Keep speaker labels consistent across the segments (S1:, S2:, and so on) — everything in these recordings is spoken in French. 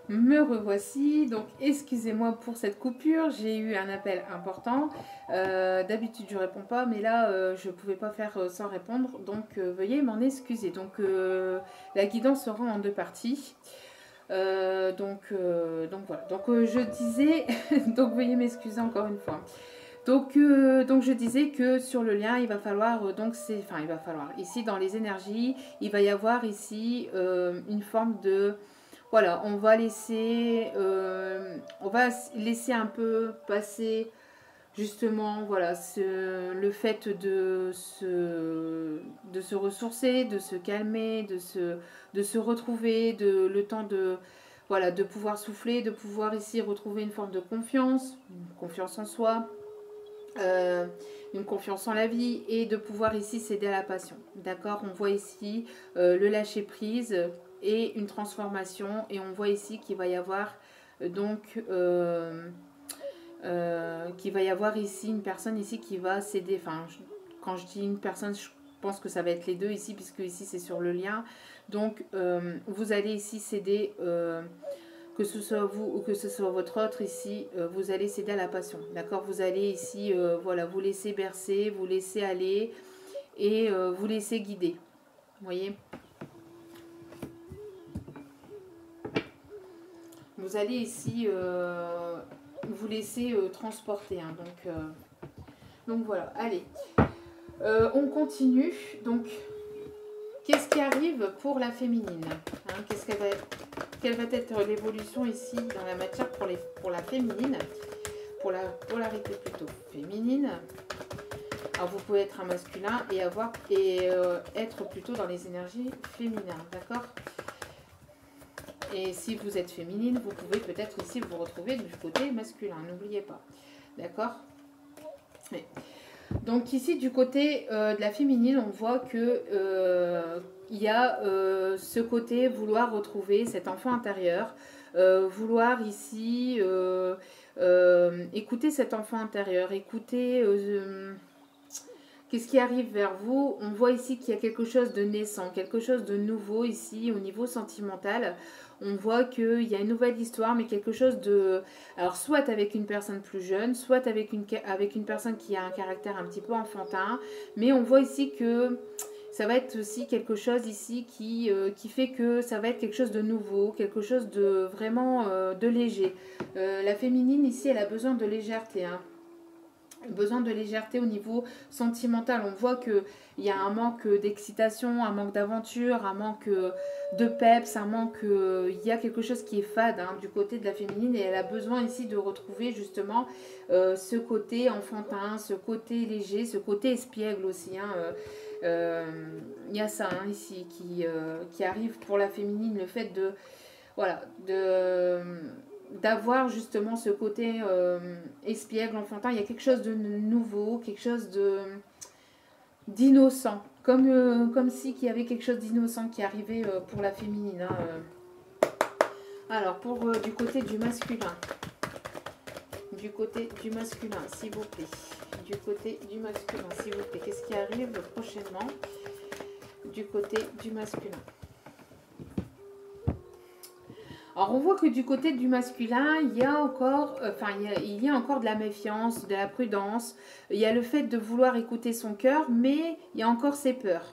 S1: Me revoici, donc excusez-moi pour cette coupure, j'ai eu un appel important. D'habitude je réponds pas, mais là je pouvais pas faire sans répondre, donc veuillez m'en excuser. Donc la guidance sera en deux parties. Donc voilà, donc je disais, donc veuillez m'excuser encore une fois. Donc je disais que sur le lien, il va falloir, enfin il va falloir, ici dans les énergies, il va y avoir ici une forme de, voilà, on va laisser un peu passer justement, voilà, le fait de se ressourcer, de se calmer, de se retrouver, le temps de, voilà, de pouvoir souffler, de pouvoir ici retrouver une forme de confiance, une confiance en soi, euh, une confiance en la vie et de pouvoir ici céder à la passion. D'accord. On voit ici le lâcher prise et une transformation et on voit ici qu'il va y avoir qu'il va y avoir ici une personne ici qui va céder. Enfin, quand je dis une personne, je pense que ça va être les deux ici puisque ici c'est sur le lien. Donc vous allez ici céder. Que ce soit vous ou que ce soit votre autre ici, vous allez céder à la passion. D'accord. Vous allez ici, voilà, vous laisser bercer, vous laisser aller et vous laisser guider. Vous voyez. Vous allez ici vous laisser transporter. Hein. Donc voilà, allez. On continue. Donc, qu'est-ce qui arrive pour la féminine, hein? Quelle va être l'évolution ici dans la matière pour la féminine, pour la polarité plutôt féminine. Alors vous pouvez être un masculin et être plutôt dans les énergies féminines, d'accord. Et si vous êtes féminine, vous pouvez peut-être ici vous retrouver du côté masculin, n'oubliez pas, d'accord. Donc ici du côté de la féminine, on voit que il y a ce côté vouloir retrouver cet enfant intérieur, vouloir ici écouter cet enfant intérieur, écouter qu'est-ce qui arrive vers vous. On voit ici qu'il y a quelque chose de naissant, quelque chose de nouveau ici au niveau sentimental. On voit qu'il y a une nouvelle histoire, mais quelque chose de... Alors, soit avec une personne plus jeune, soit avec une personne qui a un caractère un petit peu enfantin. Mais on voit ici que ça va être aussi quelque chose ici qui fait que ça va être quelque chose de nouveau, quelque chose de vraiment de léger. La féminine ici, elle a besoin de légèreté, hein. Besoin de légèreté au niveau sentimental. On voit qu'il y a un manque d'excitation, un manque d'aventure, un manque de peps, un manque... il y a quelque chose qui est fade, hein, du côté de la féminine et elle a besoin ici de retrouver justement ce côté enfantin, ce côté léger, ce côté espiègle aussi. Hein, il y a ça, hein, ici qui arrive pour la féminine, le fait de... Voilà, d'avoir justement ce côté espiègle, enfantin. Il y a quelque chose de nouveau, quelque chose d'innocent. Comme si qu'il y avait quelque chose d'innocent qui arrivait pour la féminine. Hein. Alors, du côté du masculin. Du côté du masculin, s'il vous plaît. Du côté du masculin, s'il vous plaît. Qu'est-ce qui arrive prochainement du côté du masculin? Alors on voit que du côté du masculin, il y a encore de la méfiance, de la prudence. Il y a le fait de vouloir écouter son cœur, mais il y a encore ses peurs.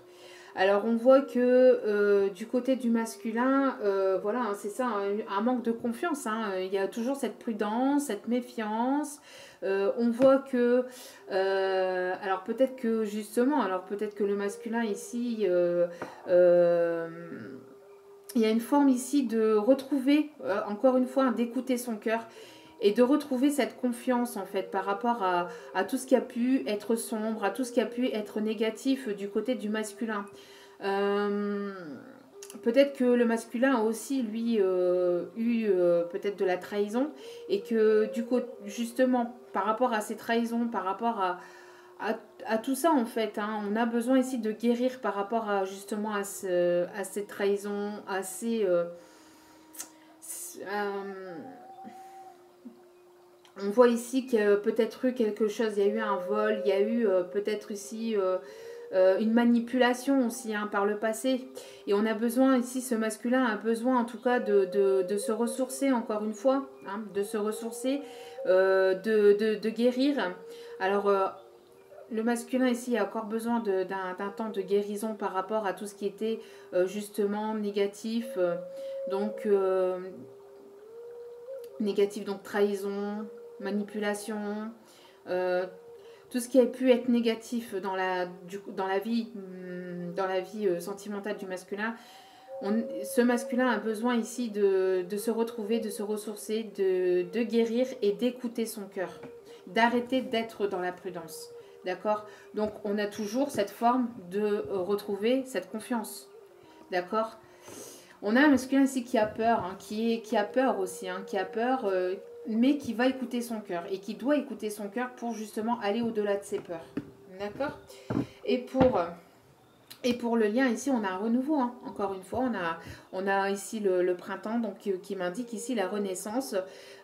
S1: Alors on voit que du côté du masculin, voilà, hein, c'est ça, un manque de confiance. Hein. Il y a toujours cette prudence, cette méfiance. On voit que, alors peut-être que justement, alors peut-être que le masculin ici, il y a une forme ici de retrouver, encore une fois, d'écouter son cœur et de retrouver cette confiance en fait par rapport à tout ce qui a pu être sombre, à tout ce qui a pu être négatif du côté du masculin. Euh, Peut-être que le masculin a aussi lui eu peut-être de la trahison et que du coup justement par rapport à ces trahisons, par rapport à tout ça en fait, hein, on a besoin ici de guérir par rapport à justement à cette trahison, on voit ici qu'il y a peut-être eu quelque chose, il y a eu un vol, il y a eu peut-être ici une manipulation aussi hein, par le passé. Et on a besoin ici, ce masculin a besoin en tout cas de se ressourcer encore une fois, hein, de se ressourcer, de guérir. Alors le masculin ici a encore besoin d'un temps de guérison par rapport à tout ce qui était justement négatif. Négatif, donc trahison, manipulation, euh, tout ce qui a pu être négatif dans la vie, sentimentale du masculin. Ce masculin a besoin ici de se retrouver, de se ressourcer, de guérir et d'écouter son cœur, d'arrêter d'être dans la prudence. D'accord? Donc on a toujours cette forme de retrouver cette confiance. D'accord? On a un masculin ici qui a peur, hein, qui a peur aussi, hein, qui a peur, mais qui va écouter son cœur et qui doit écouter son cœur pour justement aller au-delà de ses peurs. D'accord? Et pour le lien ici, on a un renouveau. Hein. Encore une fois, on a ici le printemps, donc qui m'indique ici la renaissance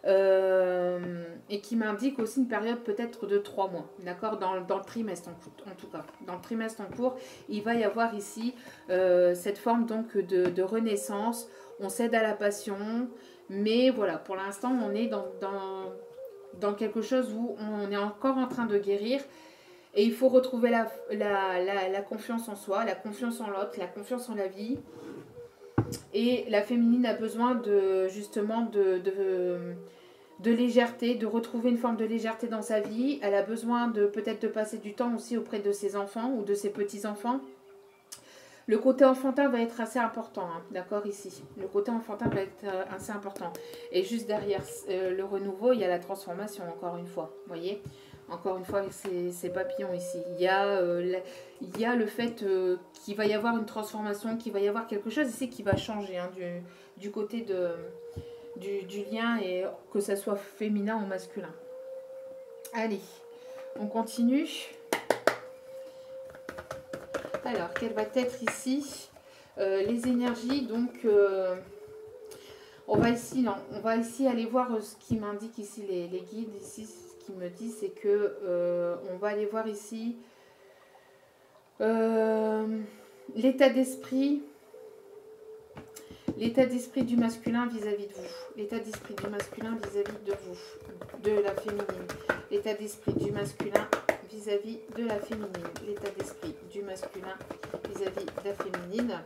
S1: et qui m'indique aussi une période peut-être de 3 mois. D'accord, dans le trimestre en tout cas. Dans le trimestre en cours, il va y avoir ici cette forme donc de renaissance. On cède à la passion, mais voilà, pour l'instant, on est dans quelque chose où on est encore en train de guérir. Et il faut retrouver la confiance en soi, la confiance en l'autre, la confiance en la vie. Et la féminine a besoin justement de légèreté, de retrouver une forme de légèreté dans sa vie. Elle a besoin peut-être de passer du temps aussi auprès de ses enfants ou de ses petits-enfants. Le côté enfantin va être assez important, hein, d'accord, ici. Le côté enfantin va être assez important. Et juste derrière le renouveau, il y a la transformation, encore une fois, vous voyez. Encore une fois, avec ces papillons ici. Il y a le fait qu'il va y avoir une transformation, qu'il va y avoir quelque chose ici qui va changer hein, du côté du lien, et que ça soit féminin ou masculin. Allez, on continue. Alors, quelle va être ici les énergies. Donc, on va ici aller voir ce qui m'indique ici les guides. Ici, ce qu'ils me disent, c'est que on va aller voir ici l'état d'esprit du masculin vis-à-vis de vous. L'état d'esprit du masculin vis-à-vis de vous, de la féminine. L'état d'esprit du masculin vis-à-vis de la féminine. L'état d'esprit du masculin vis-à-vis de la féminine.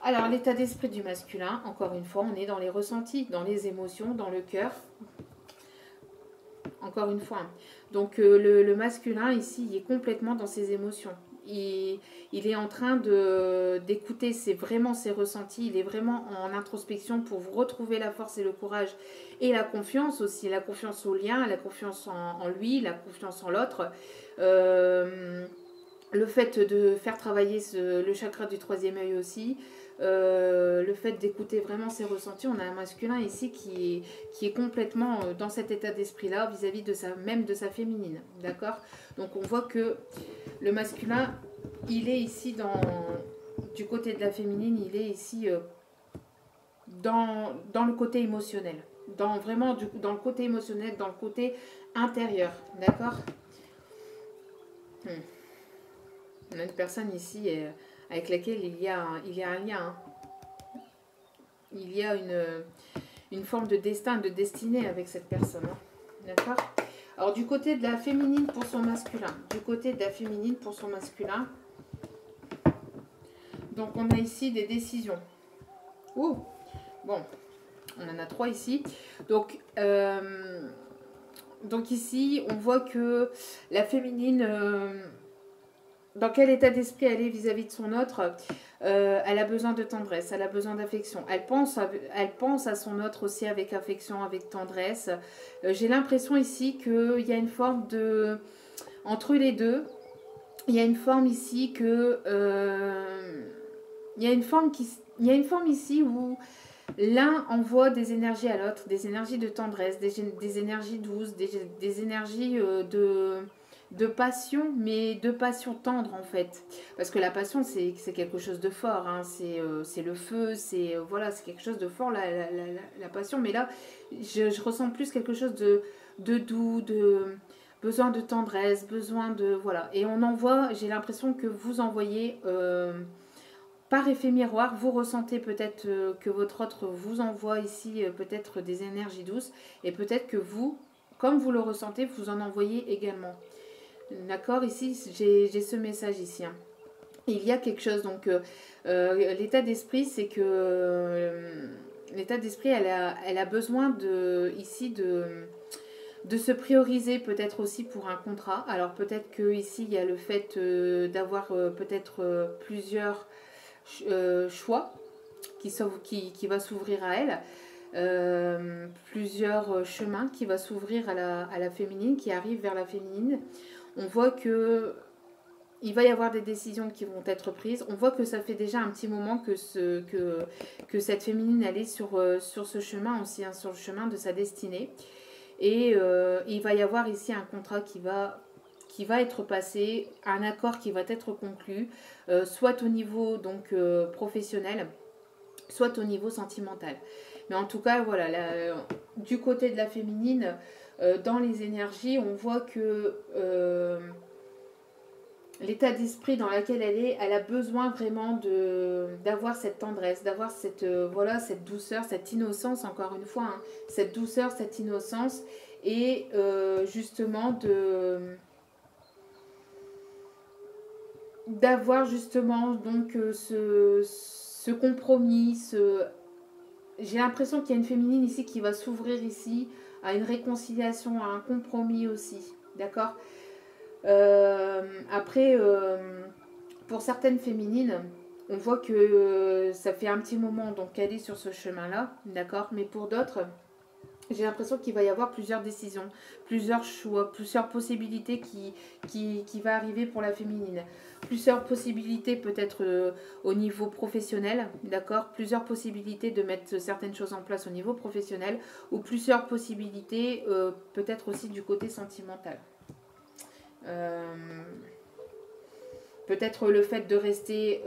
S1: Alors, l'état d'esprit du masculin, encore une fois, on est dans les ressentis, dans les émotions, dans le cœur. Encore une fois. Donc, le masculin, ici, il est complètement dans ses émotions. Il est en train d'écouter vraiment ses ressentis. Il est vraiment en introspection pour vous retrouver la force et le courage. Et la confiance aussi. La confiance au lien, la confiance en lui, la confiance en l'autre. Le fait de faire travailler le chakra du troisième œil aussi. Le fait d'écouter vraiment ses ressentis. On a un masculin ici qui est complètement dans cet état d'esprit-là vis-à-vis même de sa féminine. D'accord? Donc on voit que le masculin, il est ici du côté de la féminine, il est ici dans le côté émotionnel. Vraiment dans le côté émotionnel, dans le côté intérieur. D'accord? On a une personne ici avec laquelle il y a un lien. Hein. Il y a une forme de destin, de destinée avec cette personne. Hein. D'accord? Alors, du côté de la féminine pour son masculin. Du côté de la féminine pour son masculin. Donc, on a ici des décisions. Ouh! Bon, on en a 3 ici. Donc ici, on voit que la féminine... dans quel état d'esprit elle est vis-à-vis de son autre, elle a besoin de tendresse, elle a besoin d'affection. Elle pense à son autre aussi avec affection, avec tendresse. J'ai l'impression ici qu'il y a une forme de... Entre les deux, il y a une forme ici que... il y a une forme ici où l'un envoie des énergies à l'autre, des énergies de tendresse, des énergies douces, des énergies de passion, mais de passion tendre en fait. Parce que la passion, c'est quelque chose de fort. Hein. C'est le feu, c'est quelque chose de fort, la passion. Mais là, je ressens plus quelque chose de doux, besoin de tendresse, besoin de... Voilà. Et on envoie, j'ai l'impression que vous envoyez, par effet miroir, vous ressentez peut-être que votre autre vous envoie ici peut-être des énergies douces. Et peut-être que vous, comme vous le ressentez, vous en envoyez également. D'accord, ici, j'ai ce message ici. Hein. Il y a quelque chose, donc l'état d'esprit, c'est que l'état d'esprit, elle a besoin ici de se prioriser peut-être aussi pour un contrat. Alors peut-être que ici il y a le fait d'avoir peut-être plusieurs choix qui va s'ouvrir à elle. Plusieurs chemins qui va s'ouvrir à la féminine, qui arrive vers la féminine. On voit que il va y avoir des décisions qui vont être prises. On voit que ça fait déjà un petit moment que cette féminine elle est sur ce chemin aussi, hein, sur le chemin de sa destinée. Et il va y avoir ici un contrat qui va être passé, un accord qui va être conclu, soit au niveau donc professionnel, soit au niveau sentimental. Mais en tout cas, voilà, du côté de la féminine, dans les énergies, on voit que l'état d'esprit dans lequel elle a besoin vraiment d'avoir cette tendresse, d'avoir cette, voilà, cette douceur, cette innocence, encore une fois, hein, cette douceur, cette innocence, et justement d'avoir justement donc ce compromis, j'ai l'impression qu'il y a une féminine ici qui va s'ouvrir ici à une réconciliation, à un compromis aussi, d'accord. Après, pour certaines féminines, on voit que ça fait un petit moment donc qu'elle est sur ce chemin-là, d'accord. Mais pour d'autres, j'ai l'impression qu'il va y avoir plusieurs décisions, plusieurs choix, plusieurs possibilités qui va arriver pour la féminine. Plusieurs possibilités peut-être au niveau professionnel, d'accord. Plusieurs possibilités de mettre certaines choses en place au niveau professionnel, ou plusieurs possibilités peut-être aussi du côté sentimental. Peut-être le fait de rester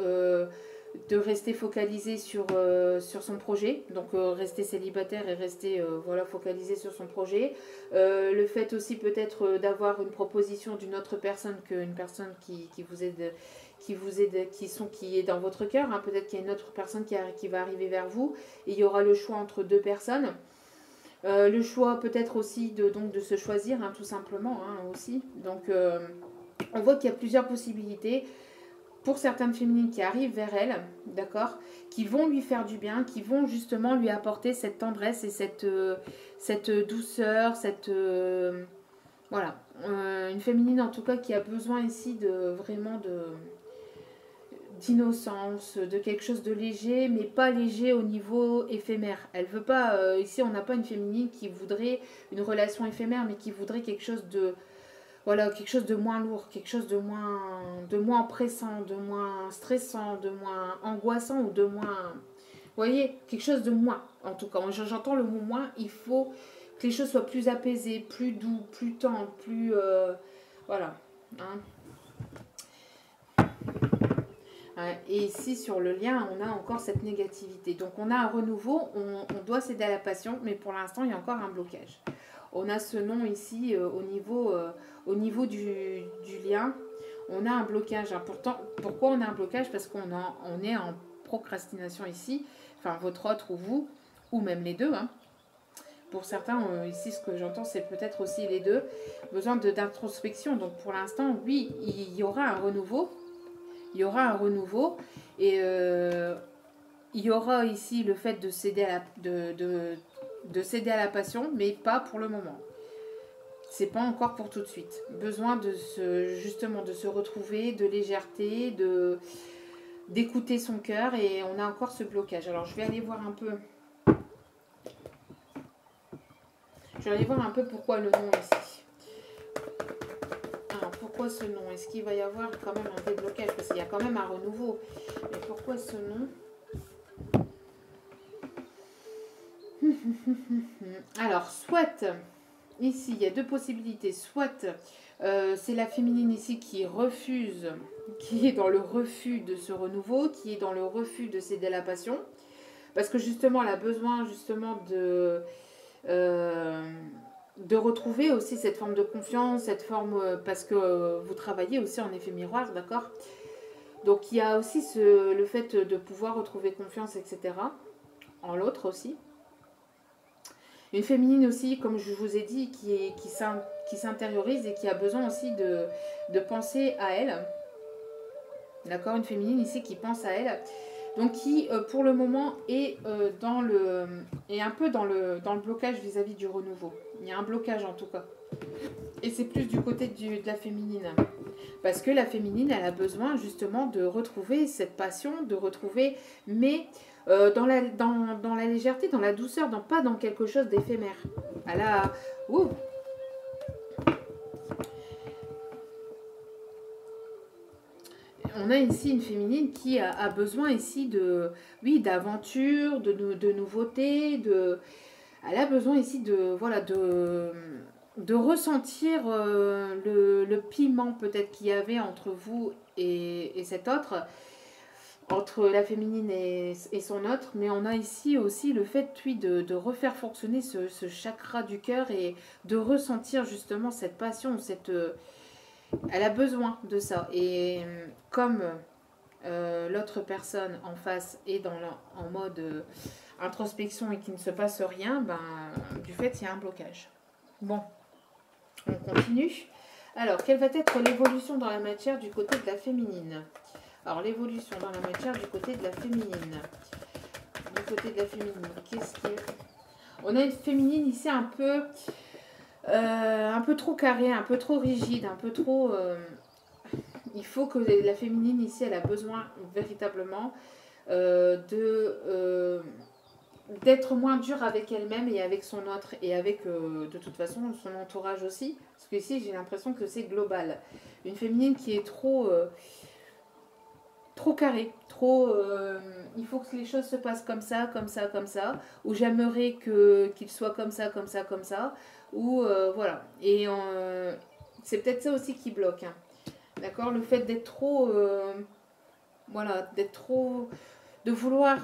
S1: focalisé sur son projet, donc rester célibataire et rester voilà, focalisé sur son projet. Le fait aussi peut-être d'avoir une proposition d'une autre personne qu'une personne qui vous aide, qui est dans votre cœur. Hein. Peut-être qu'il y a une autre personne qui va arriver vers vous, et il y aura le choix entre deux personnes. Le choix peut-être aussi de se choisir, hein, tout simplement, hein, aussi. Donc on voit qu'il y a plusieurs possibilités pour certaines féminines qui arrivent vers elle, d'accord, qui vont lui faire du bien, qui vont justement lui apporter cette tendresse et cette douceur, voilà, une féminine en tout cas qui a besoin ici vraiment d'innocence, de quelque chose de léger, mais pas léger au niveau éphémère. Elle veut pas, ici on n'a pas une féminine qui voudrait une relation éphémère, mais qui voudrait quelque chose de, voilà, quelque chose de moins lourd, quelque chose de moins pressant, de moins stressant, de moins angoissant, ou de moins, vous voyez, quelque chose de moins. En tout cas, j'entends le mot moins. Il faut que les choses soient plus apaisées, plus doux, plus tendres, plus, voilà. Hein. Et ici, sur le lien, on a encore cette négativité. Donc, on a un renouveau, on doit céder à la passion, mais pour l'instant, il y a encore un blocage. On a ce nom ici au niveau du lien. On a un blocage. Hein. Pourtant, pourquoi on a un blocage? Parce qu'on est en procrastination ici. Enfin, votre autre ou vous, ou même les deux. Hein. Pour certains, ici, ce que j'entends, c'est peut-être aussi les deux. Besoin d'introspection. Donc, pour l'instant, oui, il y aura un renouveau. Il y aura un renouveau, et il y aura ici le fait de céder de céder à la passion, mais pas pour le moment. C'est pas encore pour tout de suite. Besoin justement de se retrouver, de légèreté, d'écouter son cœur, et on a encore ce blocage. Alors je vais aller voir un peu. Je vais aller voir un peu pourquoi le nom ici. Pourquoi ce nom? Est-ce qu'il va y avoir quand même un déblocage? Parce qu'il y a quand même un renouveau. Mais pourquoi ce nom? Alors, soit, ici, il y a deux possibilités. Soit, c'est la féminine ici qui refuse, qui est dans le refus de ce renouveau, qui est dans le refus de céder à la passion. Parce que justement, elle a besoin justement de retrouver aussi cette forme de confiance, cette forme, parce que vous travaillez aussi en effet miroir, d'accord? Donc il y a aussi le fait de pouvoir retrouver confiance, etc. en l'autre aussi. Une féminine aussi, comme je vous ai dit, qui s'intériorise et qui a besoin aussi de penser à elle. D'accord? Une féminine ici qui pense à elle. Donc qui, pour le moment, est un peu dans le blocage vis-à-vis du renouveau. Il y a un blocage en tout cas. Et c'est plus du côté de la féminine. Parce que la féminine, elle a besoin justement de retrouver cette passion, de retrouver, mais dans la légèreté, dans la douceur, pas dans quelque chose d'éphémère. Elle a... Ouh. On a ici une féminine qui a besoin ici oui, d'aventure, de nouveautés, elle a besoin ici voilà, de ressentir le piment peut-être qu'il y avait entre vous et cet autre, entre la féminine et son autre, mais on a ici aussi le fait de refaire fonctionner ce chakra du cœur et de ressentir justement cette passion, elle a besoin de ça. Et comme l'autre personne en face est en mode introspection et qu'il ne se passe rien, ben, du fait, il y a un blocage. Bon, on continue. Alors, quelle va être l'évolution dans la matière du côté de la féminine? Alors, l'évolution dans la matière du côté de la féminine. Du côté de la féminine, qu'est-ce qui est... On a une féminine ici un peu trop carrée, un peu trop rigide, un peu trop... il faut que la féminine ici, elle a besoin véritablement d'être moins dure avec elle-même et avec son autre et avec de toute façon son entourage aussi, parce que ici j'ai l'impression que c'est global. Une féminine qui est trop carrée, il faut que les choses se passent comme ça, comme ça, comme ça, ou j'aimerais qu'il soit comme ça, comme ça, comme ça, ou voilà. Et c'est peut-être ça aussi qui bloque, hein. D'accord, le fait d'être trop voilà, de vouloir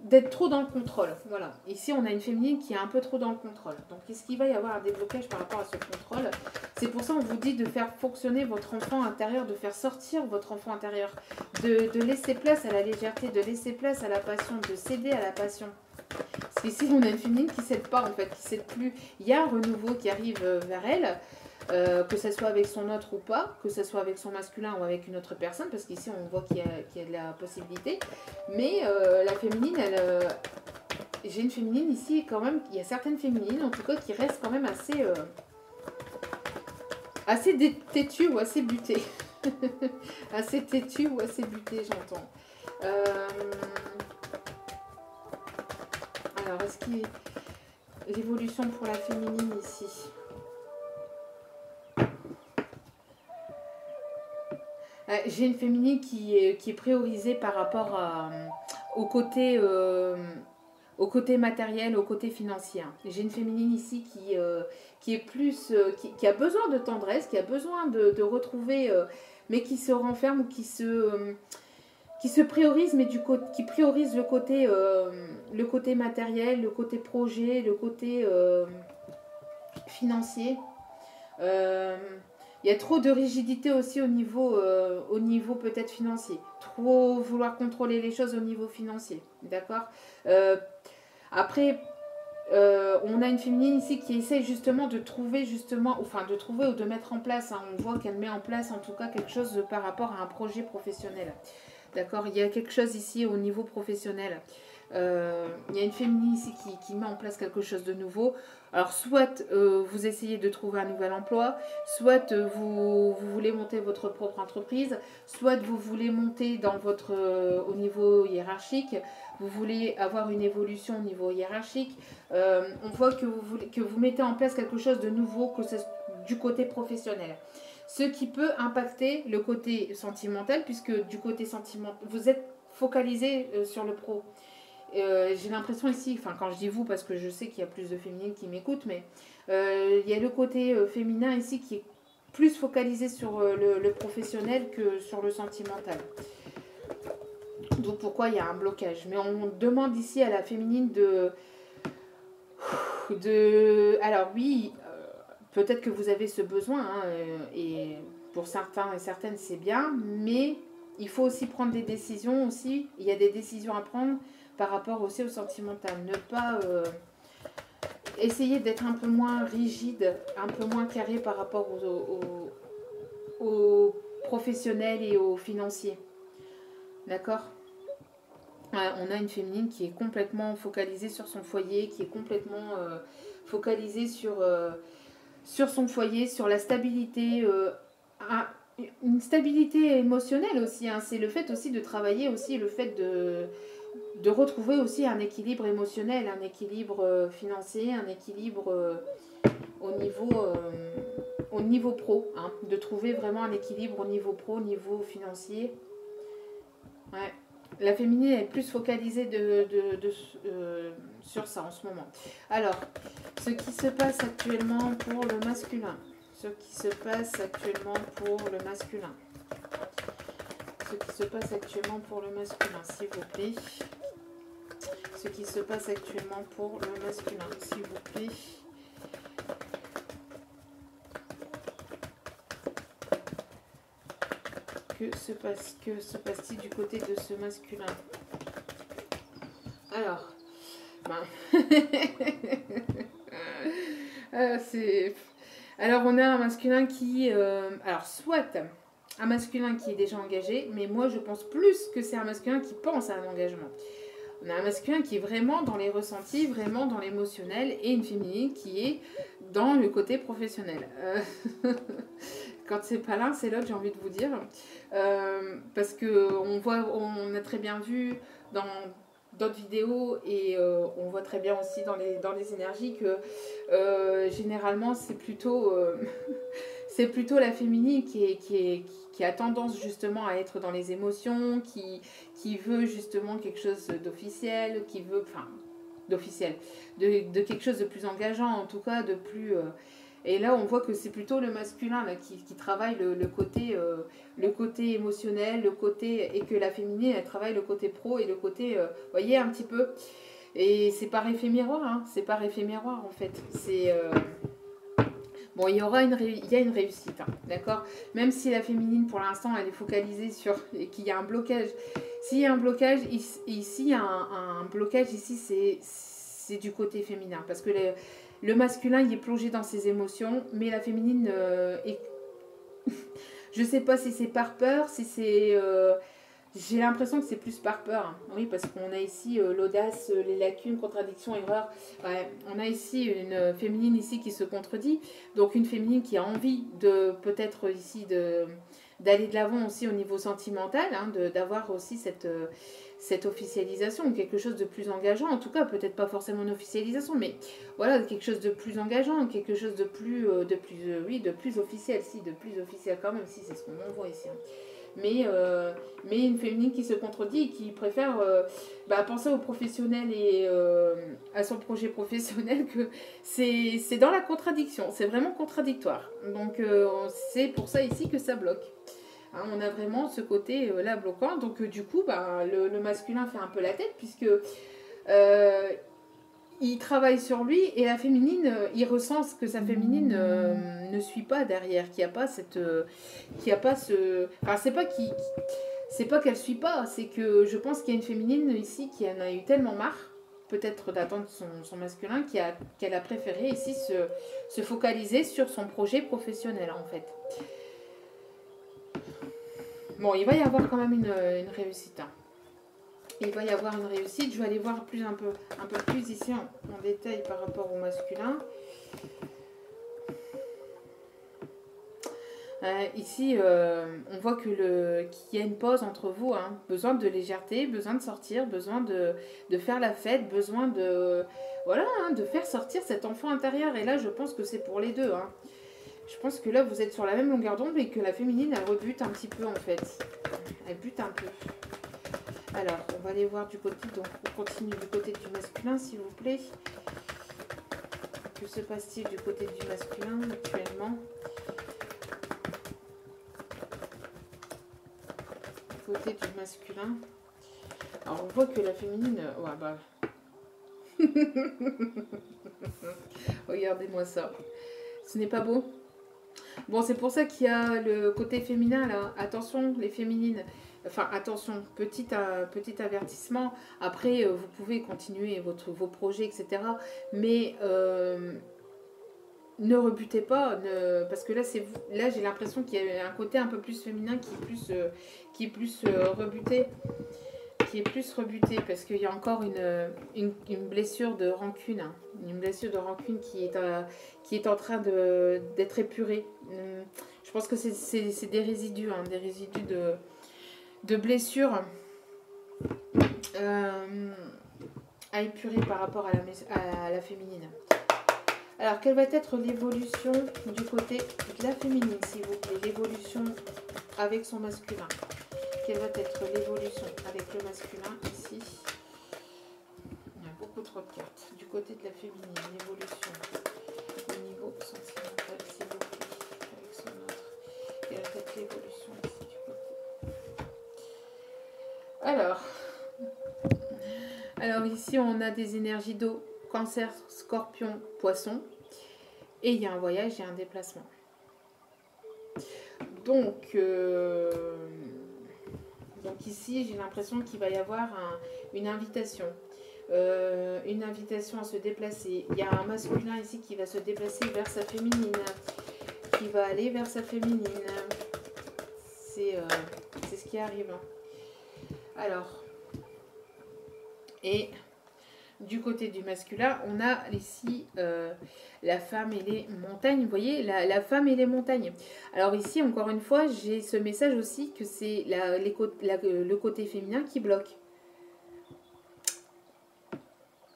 S1: d'être trop dans le contrôle. Voilà. Ici, on a une féminine qui est un peu trop dans le contrôle. Donc, est-ce qu'il va y avoir un déblocage par rapport à ce contrôle? C'est pour ça qu'on vous dit de faire fonctionner votre enfant intérieur, de faire sortir votre enfant intérieur, de laisser place à la légèreté, de laisser place à la passion, de céder à la passion. Parce qu'ici, on a une féminine qui ne cède pas, en fait, qui ne cède plus. Il y a un renouveau qui arrive vers elle. Que ce soit avec son autre ou pas, que ce soit avec son masculin ou avec une autre personne, parce qu'ici on voit qu'il y a de la possibilité. Mais la féminine, j'ai une féminine ici quand même, il y a certaines féminines en tout cas qui restent quand même assez têtues ou assez butées. Assez têtues ou assez butées, j'entends. Alors, est-ce qu'il y a l'évolution pour la féminine ici? J'ai une féminine qui est priorisée par rapport au côté matériel, au côté financier. J'ai une féminine ici qui est plus, qui a besoin de tendresse, qui a besoin de retrouver, mais qui se renferme ou qui se priorise, mais qui priorise le côté matériel, le côté projet, le côté financier. Il y a trop de rigidité aussi au niveau peut-être financier. Trop vouloir contrôler les choses au niveau financier. D'accord. Après, on a une féminine ici qui essaye justement de trouver ou de mettre en place, hein, on voit qu'elle met en place en tout cas quelque chose par rapport à un projet professionnel. D'accord. Il y a quelque chose ici au niveau professionnel. Il y a une féminine ici qui met en place quelque chose de nouveau. Alors soit vous essayez de trouver un nouvel emploi, soit vous voulez monter votre propre entreprise, soit vous voulez monter au niveau hiérarchique, vous voulez avoir une évolution au niveau hiérarchique. On voit que vous mettez en place quelque chose de nouveau, que c'est du côté professionnel. Ce qui peut impacter le côté sentimental, puisque du côté sentimental, vous êtes focalisé sur le pro. J'ai l'impression ici, enfin quand je dis vous parce que je sais qu'il y a plus de féminines qui m'écoutent, mais il y a le côté féminin ici qui est plus focalisé sur le professionnel que sur le sentimental. Donc pourquoi il y a un blocage. Mais on demande ici à la féminine Alors oui, peut-être que vous avez ce besoin, hein, et pour certains et certaines, c'est bien, mais il faut aussi prendre des décisions aussi. Il y a des décisions à prendre par rapport aussi au sentimental. Ne pas essayer d'être un peu moins rigide, un peu moins carré par rapport aux professionnels et aux financiers. D'accord? On a une féminine qui est complètement focalisée sur son foyer, qui est complètement focalisée sur son foyer, sur la stabilité, une stabilité émotionnelle aussi, hein. C'est le fait aussi de travailler aussi, le fait de retrouver aussi un équilibre émotionnel, un équilibre financier, un équilibre au au niveau pro, hein, de trouver vraiment un équilibre au niveau pro, au niveau financier. Ouais. La féminine est plus focalisée sur ça en ce moment. Alors, ce qui se passe actuellement pour le masculin. Ce qui se passe actuellement pour le masculin. Ce qui se passe actuellement pour le masculin, s'il vous plaît. Ce qui se passe actuellement pour le masculin, s'il vous plaît. Que se passe-t-il du côté de ce masculin? Alors, alors on a un masculin qui, alors soit un masculin qui est déjà engagé, mais moi je pense plus que c'est un masculin qui pense à un engagement. On a un masculin qui est vraiment dans les ressentis, vraiment dans l'émotionnel, et une féminine qui est dans le côté professionnel. Quand c'est pas l'un, c'est l'autre, j'ai envie de vous dire. Parce que on a très bien vu dans d'autres vidéos et on voit très bien aussi dans les énergies que généralement c'est plutôt c'est plutôt la féminine qui a tendance justement à être dans les émotions, qui veut justement quelque chose d'officiel, qui veut, enfin, d'officiel, de quelque chose de plus engageant, en tout cas de plus... et là, on voit que c'est plutôt le masculin là, qui travaille le côté émotionnel, et que la féminine, elle travaille le côté pro et le côté, voyez, un petit peu. Et c'est par effet miroir, hein, c'est par effet miroir en fait. C'est... bon, il y a une réussite, hein, d'accord? Même si la féminine, pour l'instant, elle est focalisée sur... et qu'il y a un blocage. S'il y a un blocage, ici, il y a un blocage, ici, c'est du côté féminin. Parce que le masculin, il est plongé dans ses émotions, mais la féminine est... Je sais pas si c'est par peur, si c'est... j'ai l'impression que c'est plus par peur. Hein. Oui, parce qu'on a ici l'audace, les lacunes, contradictions, erreurs. Ouais, on a ici une féminine ici qui se contredit. Donc une féminine qui a envie de peut-être ici d'aller de l'avant aussi au niveau sentimental, hein, d'avoir aussi cette officialisation ou quelque chose de plus engageant. En tout cas, peut-être pas forcément une officialisation, mais voilà, quelque chose de plus engageant, quelque chose de plus officiel, si, de plus officiel quand même, si c'est ce qu'on voit ici. Hein. Mais une féminine qui se contredit et qui préfère penser aux professionnels et à son projet professionnel, que c'est dans la contradiction, c'est vraiment contradictoire. Donc c'est pour ça ici que ça bloque. Hein, on a vraiment ce côté là bloquant, donc du coup le masculin fait un peu la tête puisque il travaille sur lui et la féminine, il ressent que sa féminine ne suit pas derrière, qu'il n'y a pas cette, qu'il n'y a pas ce, enfin c'est pas qu'elle suit pas, c'est que je pense qu'il y a une féminine ici qui en a eu tellement marre, peut-être d'attendre son masculin, qu'elle a préféré ici se focaliser sur son projet professionnel en fait. Bon, il va y avoir quand même une réussite. Hein. Il va y avoir une réussite. Je vais aller voir un peu plus ici en détail par rapport au masculin. Ici, on voit qu'il y a une pause entre vous. Hein. Besoin de légèreté, besoin de sortir, besoin de faire la fête, besoin de, voilà, hein, de faire sortir cet enfant intérieur. Et là, je pense que c'est pour les deux. Hein. Je pense que là, vous êtes sur la même longueur d'onde et que la féminine, elle rebute un petit peu en fait. Elle bute un peu. Alors, on va aller voir du côté, donc on continue du côté du masculin, s'il vous plaît. Que se passe-t-il du côté du masculin actuellement? Du côté du masculin. Alors, on voit que la féminine... ouais, Regardez-moi ça. Ce n'est pas beau? Bon, c'est pour ça qu'il y a le côté féminin là. Attention, les féminines. Enfin, attention, petit avertissement. Après, vous pouvez continuer vos projets, etc. Mais ne rebutez pas, parce que là, là j'ai l'impression qu'il y a un côté un peu plus féminin qui est plus rebuté. Qui est plus rebuté parce qu'il y a encore une blessure de rancune, hein. Une blessure de rancune qui est en train d'être épurée. Je pense que c'est des résidus, hein, des résidus de blessures à épurer par rapport à la féminine. Alors, quelle va être l'évolution du côté de la féminine, s'il vous plaît? L'évolution avec son masculin. Quelle va être l'évolution avec le masculin ici? Il y a beaucoup trop de cartes. Du côté de la féminine, l'évolution au niveau sentimental, s'il vous plaît, avec son autre. Quelle va être l'évolution ici du côté? Alors ici, on a des énergies d'eau, cancer, scorpion, poisson. Et il y a un voyage et un déplacement. Donc ici, j'ai l'impression qu'il va y avoir une invitation. Une invitation à se déplacer. Il y a un masculin ici qui va se déplacer vers sa féminine. Qui va aller vers sa féminine. C'est ce qui arrive. Alors. Et du côté du masculin, on a ici la femme et les montagnes. Vous voyez, la femme et les montagnes. Alors ici, encore une fois, j'ai ce message aussi que c'est le côté féminin qui bloque.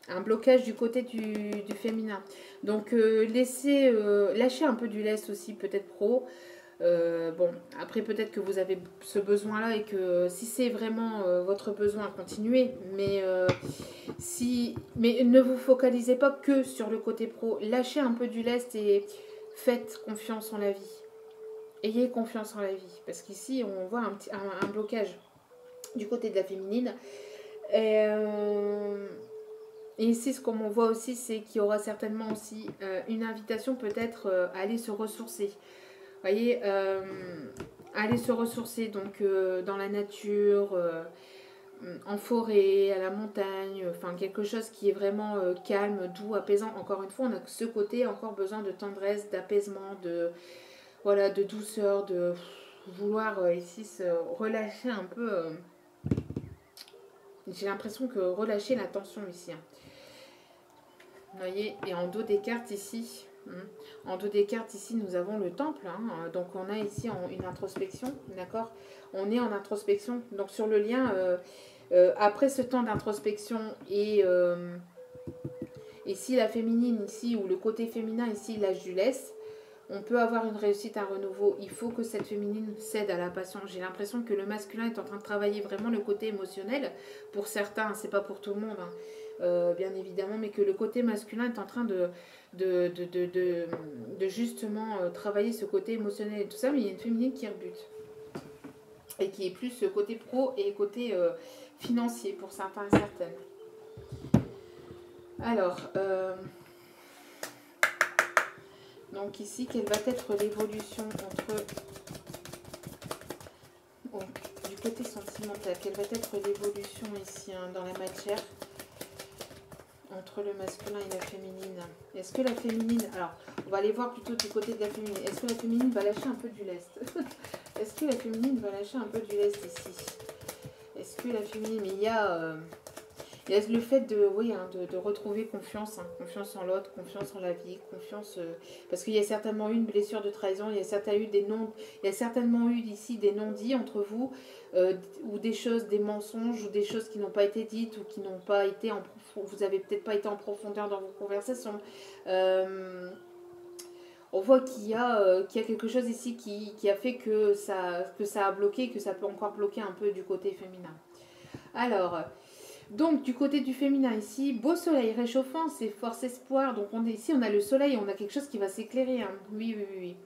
S1: Un blocage du côté du féminin. Donc, lâcher un peu du lest aussi, peut-être pro. Bon, après peut-être que vous avez ce besoin-là et que si c'est vraiment votre besoin, continuez. Mais ne vous focalisez pas que sur le côté pro. Lâchez un peu du lest et faites confiance en la vie. Ayez confiance en la vie. Parce qu'ici, on voit un blocage du côté de la féminine. Et ici, ce qu'on voit aussi, c'est qu'il y aura certainement aussi une invitation peut-être à aller se ressourcer. Vous voyez, aller se ressourcer donc dans la nature, en forêt, à la montagne, enfin quelque chose qui est vraiment calme, doux, apaisant. Encore une fois, on a ce côté encore besoin de tendresse, d'apaisement, de douceur, de vouloir ici se relâcher un peu. J'ai l'impression que relâcher la tension ici. Hein. Vous voyez, et en dos des cartes ici. En dos des cartes, ici, nous avons le temple. Hein. Donc, on a ici une introspection. D'accord? On est en introspection. Donc, sur le lien, après ce temps d'introspection et si la féminine ici, ou le côté féminin ici, lâche du lest, on peut avoir une réussite, un renouveau. Il faut que cette féminine cède à la passion. J'ai l'impression que le masculin est en train de travailler vraiment le côté émotionnel. Pour certains, c'est pas pour tout le monde. Hein. Bien évidemment, mais que le côté masculin est en train de justement travailler ce côté émotionnel et tout ça, mais il y a une féminine qui rebute. Et qui est plus ce côté pro et côté financier pour certains et certaines. Alors, donc ici, quelle va être l'évolution du côté sentimental, quelle va être l'évolution ici dans la matière entre le masculin et la féminine? Est-ce que la féminine... Alors, on va aller voir plutôt du côté de la féminine. Est-ce que la féminine va lâcher un peu du lest? Est-ce que la féminine va lâcher un peu du lest ici? Est-ce que la féminine... Mais il y a le fait de retrouver confiance. Hein, confiance en l'autre, confiance en la vie, confiance... parce qu'il y a certainement eu une blessure de trahison, il y a certainement eu ici des non-dits entre vous, ou des choses, des mensonges, ou des choses qui n'ont pas été dites, ou qui n'ont pas été vous avez peut-être pas été en profondeur dans vos conversations. On voit qu'il y a quelque chose ici qui a fait que ça a bloqué, que ça peut encore bloquer un peu du côté féminin. Alors, donc du côté du féminin ici, beau soleil réchauffant, c'est force espoir. Donc ici on a le soleil, on a quelque chose qui va s'éclairer. Hein. Oui.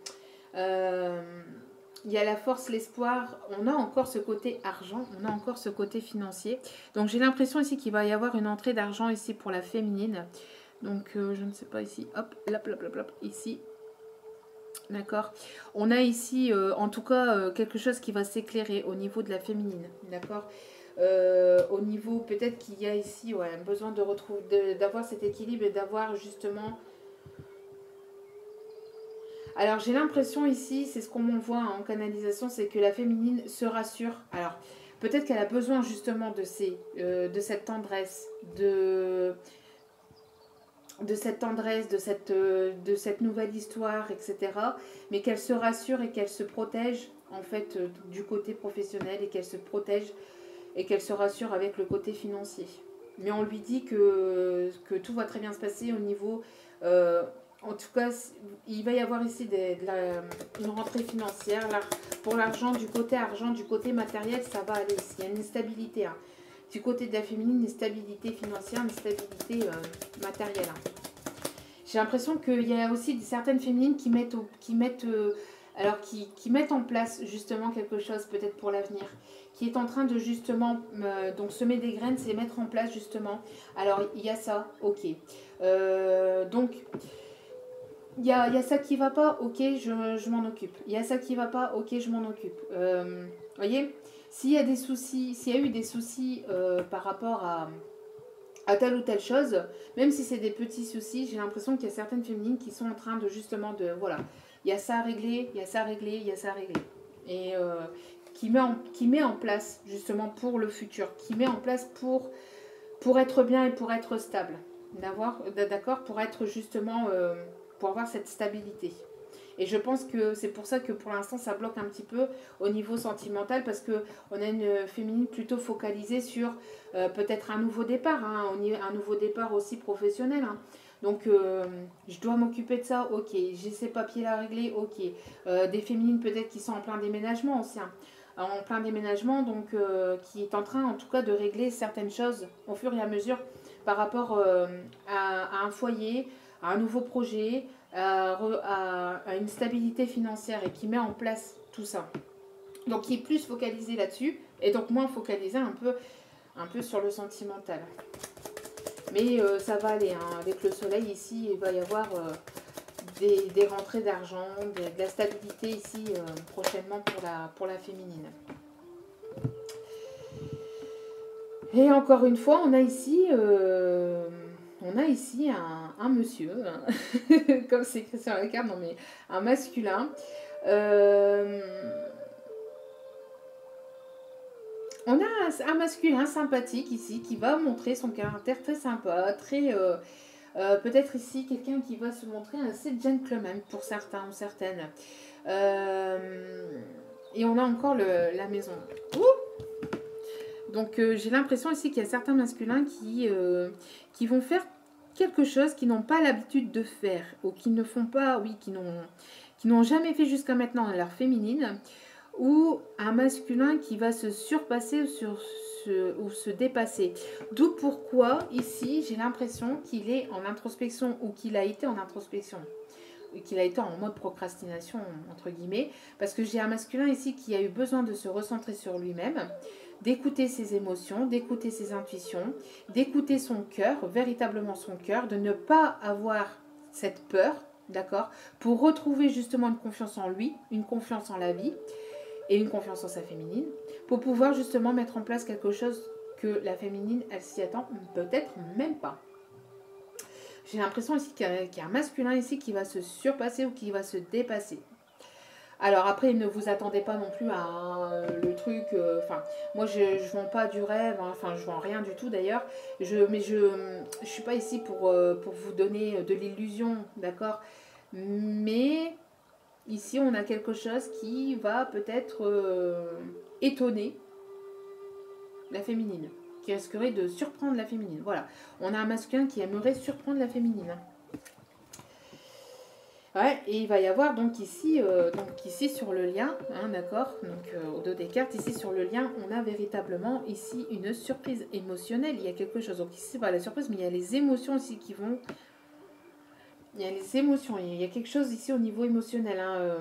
S1: il y a la force, l'espoir, on a encore ce côté argent, on a encore ce côté financier. Donc j'ai l'impression ici qu'il va y avoir une entrée d'argent ici pour la féminine. Donc je ne sais pas ici, hop, ici. D'accord. On a ici, en tout cas, quelque chose qui va s'éclairer au niveau de la féminine. D'accord. Au niveau, peut-être qu'il y a ici ouais, un besoin de retrouver, d'avoir cet équilibre et d'avoir justement. Alors j'ai l'impression ici, c'est ce qu'on voit en canalisation, c'est que la féminine se rassure. Alors peut-être qu'elle a besoin justement de cette tendresse, de cette tendresse, de cette nouvelle histoire, etc. Mais qu'elle se rassure et qu'elle se protège en fait du côté professionnel et qu'elle se protège et qu'elle se rassure avec le côté financier. Mais on lui dit que tout va très bien se passer au niveau... en tout cas, il va y avoir ici une rentrée financière. Là, pour l'argent, du côté matériel, ça va aller. Il y a une stabilité. Hein. Du côté de la féminine, une stabilité financière, une stabilité matérielle. Hein. J'ai l'impression qu'il y a aussi certaines féminines qui mettent en place justement quelque chose peut-être pour l'avenir, qui est en train de justement donc semer des graines, c'est mettre en place justement. Alors il y a ça, ok. Donc il y a ça qui va pas, ok, je m'en occupe. Il y a ça qui va pas, ok, je m'en occupe. Voyez, s'il y a des soucis, s'il y a eu des soucis par rapport à telle ou telle chose, même si c'est des petits soucis, j'ai l'impression qu'il y a certaines féminines qui sont en train de justement de, voilà, il y a ça à régler, il y a ça à régler, il y a ça à régler. Et qui met en place justement pour le futur, qui met en place pour être bien et pour être stable. D'accord, pour être justement, pour avoir cette stabilité. Et je pense que c'est pour ça que pour l'instant ça bloque un petit peu au niveau sentimental parce qu'on a une féminine plutôt focalisée sur peut-être un nouveau départ, hein, un nouveau départ aussi professionnel. Hein. Donc je dois m'occuper de ça, ok. J'ai ces papiers-là à régler, ok. Des féminines peut-être qui sont en plein déménagement aussi. Hein. En plein déménagement, donc qui est en train en tout cas de régler certaines choses au fur et à mesure par rapport à un foyer, à un nouveau projet, à une stabilité financière et qui met en place tout ça. Donc qui est plus focalisé là-dessus et donc moins focalisé un peu sur le sentimental. Mais ça va aller, hein. Avec le soleil ici, il va y avoir des rentrées d'argent, de la stabilité ici prochainement pour la féminine. Et encore une fois, on a ici un monsieur, comme c'est écrit sur la carte, non mais un masculin. On a un masculin sympathique ici qui va montrer son caractère très sympa, très peut-être ici quelqu'un qui va se montrer assez gentleman pour certains ou certaines. Et on a encore la maison. Donc j'ai l'impression ici qu'il y a certains masculins qui vont faire quelque chose qu'ils n'ont pas l'habitude de faire ou qui ne font pas, oui, qui n'ont jamais fait jusqu'à maintenant à leur féminine, ou un masculin qui va se surpasser ou se dépasser. D'où pourquoi ici j'ai l'impression qu'il est en introspection ou qu'il a été en introspection. Qu'il a été en mode procrastination entre guillemets, parce que j'ai un masculin ici qui a eu besoin de se recentrer sur lui-même, d'écouter ses émotions, d'écouter ses intuitions, d'écouter son cœur, véritablement son cœur, de ne pas avoir cette peur, d'accord, pour retrouver justement une confiance en lui, une confiance en la vie et une confiance en sa féminine, pour pouvoir justement mettre en place quelque chose que la féminine, elle s'y attend peut-être même pas. J'ai l'impression ici qu'il y a un masculin ici qui va se surpasser ou qui va se dépasser. Alors après, ne vous attendez pas non plus à le truc... Enfin, moi, je ne vends pas du rêve. Hein, enfin, je vends rien du tout d'ailleurs. Mais je ne suis pas ici pour vous donner de l'illusion, d'accord. Mais ici, on a quelque chose qui va peut-être étonner la féminine. Qui risquerait de surprendre la féminine. Voilà. On a un masculin qui aimerait surprendre la féminine. Ouais, et il va y avoir donc ici sur le lien, hein, d'accord, donc au dos des cartes, ici sur le lien, on a véritablement ici une surprise émotionnelle. Il y a quelque chose, donc ici c'est pas la surprise, mais il y a les émotions aussi qui vont... Il y a les émotions, il y a quelque chose ici au niveau émotionnel. Hein,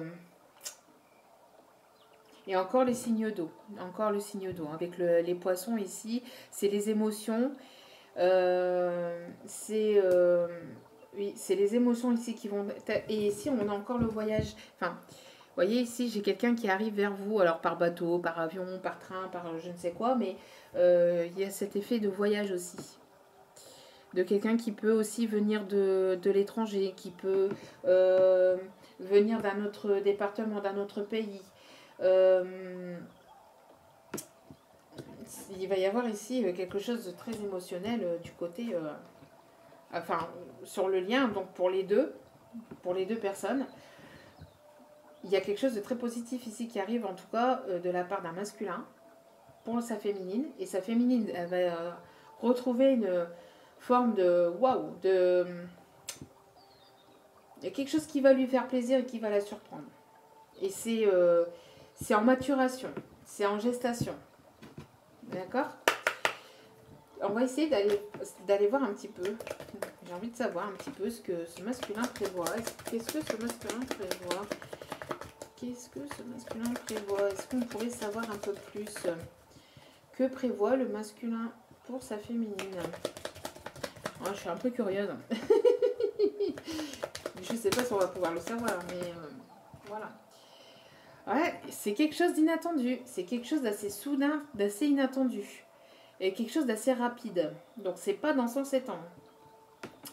S1: Et encore les signes d'eau. Encore le signe d'eau. Avec les poissons ici, c'est les émotions. C'est oui, c'est les émotions ici qui vont... Et ici, on a encore le voyage. Enfin, vous voyez, ici, j'ai quelqu'un qui arrive vers vous, alors par bateau, par avion, par train, par je ne sais quoi, mais il y a cet effet de voyage aussi. De quelqu'un qui peut aussi venir de l'étranger, qui peut venir d'un autre département, d'un autre pays. Il va y avoir ici quelque chose de très émotionnel du côté... enfin, sur le lien, donc pour les deux personnes. Il y a quelque chose de très positif ici qui arrive, en tout cas, de la part d'un masculin pour sa féminine. Et sa féminine, elle va retrouver une forme de waouh, de... Il y a quelque chose qui va lui faire plaisir et qui va la surprendre. Et c'est en maturation, c'est en gestation. D'accord? On va essayer d'aller voir un petit peu. J'ai envie de savoir un petit peu ce que ce masculin prévoit. Qu'est-ce que ce masculin prévoit? Qu'est-ce que ce masculin prévoit? Est-ce qu'on pourrait savoir un peu plus? Que prévoit le masculin pour sa féminine? Oh, je suis un peu curieuse. Je ne sais pas si on va pouvoir le savoir, mais voilà. Ouais, c'est quelque chose d'inattendu. C'est quelque chose d'assez soudain, d'assez inattendu. Et quelque chose d'assez rapide. Donc, c'est pas dans son s'étendre.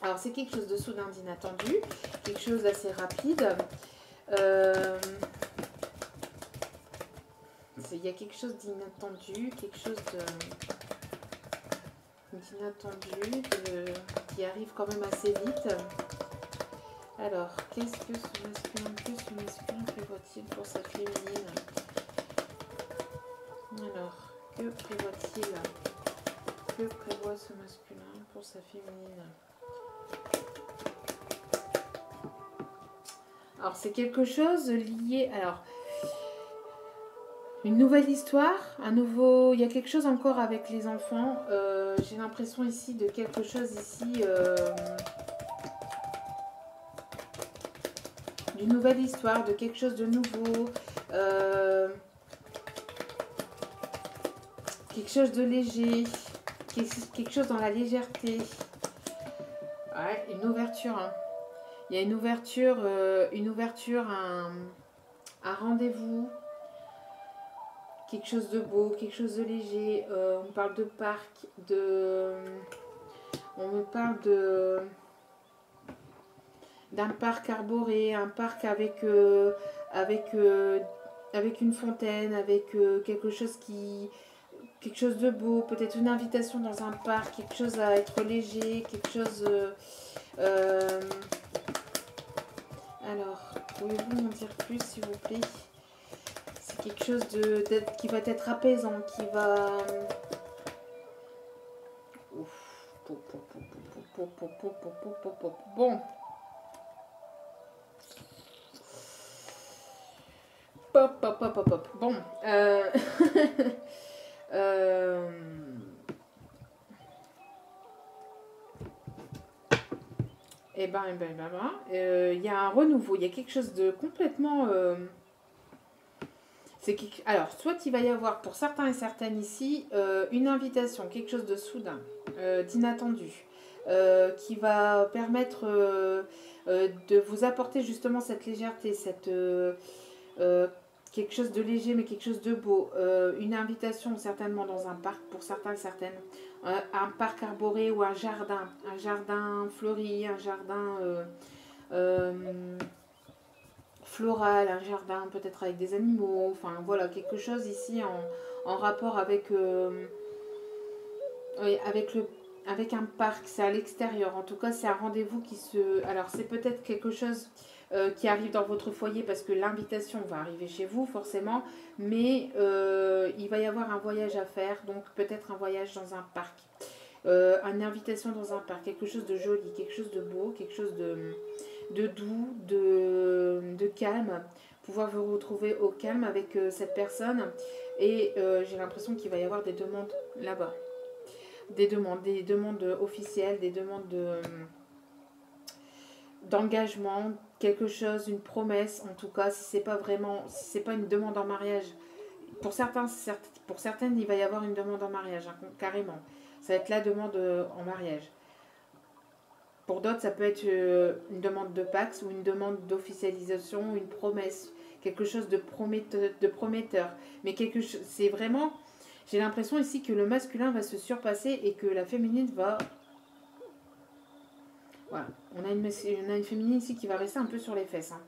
S1: Alors, c'est quelque chose de soudain, d'inattendu. Quelque chose d'assez rapide. Il y a quelque chose d'inattendu, quelque chose d'inattendu qui arrive quand même assez vite. Alors, qu'est-ce que ce masculin prévoit-il pour sa féminine? Alors, que prévoit-il? Que prévoit ce masculin pour sa féminine? Alors, c'est quelque chose lié... Alors, une nouvelle histoire, il y a quelque chose encore avec les enfants. J'ai l'impression ici de quelque chose ici... d'une nouvelle histoire, de quelque chose de nouveau. Quelque chose de léger. Quelque chose dans la légèreté. Ouais, une ouverture. Hein. Il y a une ouverture, un rendez-vous. Quelque chose de beau, quelque chose de léger. On parle de parc, on me parle d'un parc arboré, un parc avec une fontaine, avec quelque chose de beau, peut-être une invitation dans un parc, quelque chose à être léger, quelque chose... alors, pouvez-vous m'en dire plus, s'il vous plaît? C'est quelque chose qui va être apaisant, qui va... Bon. Pop. Bon. Et ben, il y a un renouveau, il y a quelque chose de complètement... Alors, soit il va y avoir pour certains et certaines ici une invitation, quelque chose de soudain, d'inattendu, qui va permettre de vous apporter justement cette légèreté, quelque chose de léger mais quelque chose de beau, une invitation certainement dans un parc pour certains et certaines, un parc arboré ou un jardin fleuri, un jardin floral, un jardin peut-être avec des animaux, enfin voilà, quelque chose ici en rapport avec, oui, avec un parc, c'est à l'extérieur, en tout cas c'est un rendez-vous qui se... Alors c'est peut-être quelque chose qui arrive dans votre foyer parce que l'invitation va arriver chez vous forcément, mais il va y avoir un voyage à faire, donc peut-être un voyage dans un parc, une invitation dans un parc, quelque chose de joli, quelque chose de beau, quelque chose de doux, de calme, pouvoir vous retrouver au calme avec cette personne, et j'ai l'impression qu'il va y avoir des demandes là-bas, des demandes officielles, des demandes d'engagement, quelque chose, une promesse, en tout cas, si c'est pas une demande en mariage, pour certaines, il va y avoir une demande en mariage, hein, carrément. Ça va être la demande en mariage. Pour d'autres, ça peut être une demande de Pax ou une demande d'officialisation, une promesse, quelque chose de prometteur. Mais c'est vraiment, j'ai l'impression ici que le masculin va se surpasser et que la féminine va... Voilà, on a une féminine ici qui va rester un peu sur les fesses. Hein.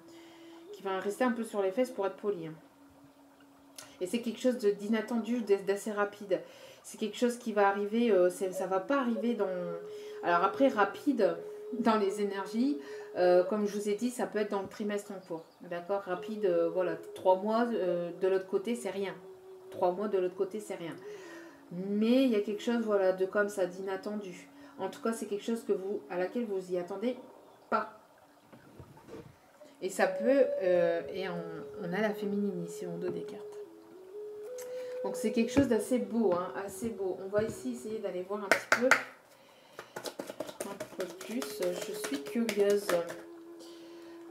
S1: Qui va rester un peu sur les fesses pour être poli. Hein. Et c'est quelque chose d'inattendu, d'assez rapide. C'est quelque chose qui va arriver, ça va pas arriver dans... Alors après, rapide, dans les énergies, comme je vous ai dit, ça peut être dans le trimestre en cours. D'accord. Rapide, voilà, 3 mois de l'autre côté, c'est rien. 3 mois de l'autre côté, c'est rien. Mais il y a quelque chose, voilà, de comme ça, d'inattendu. En tout cas, c'est quelque chose à laquelle vous y attendez pas. Et ça peut... et on a la féminine ici en dos des cartes. Donc c'est quelque chose d'assez beau, hein, assez beau. On va ici essayer d'aller voir un petit peu plus. Je suis curieuse.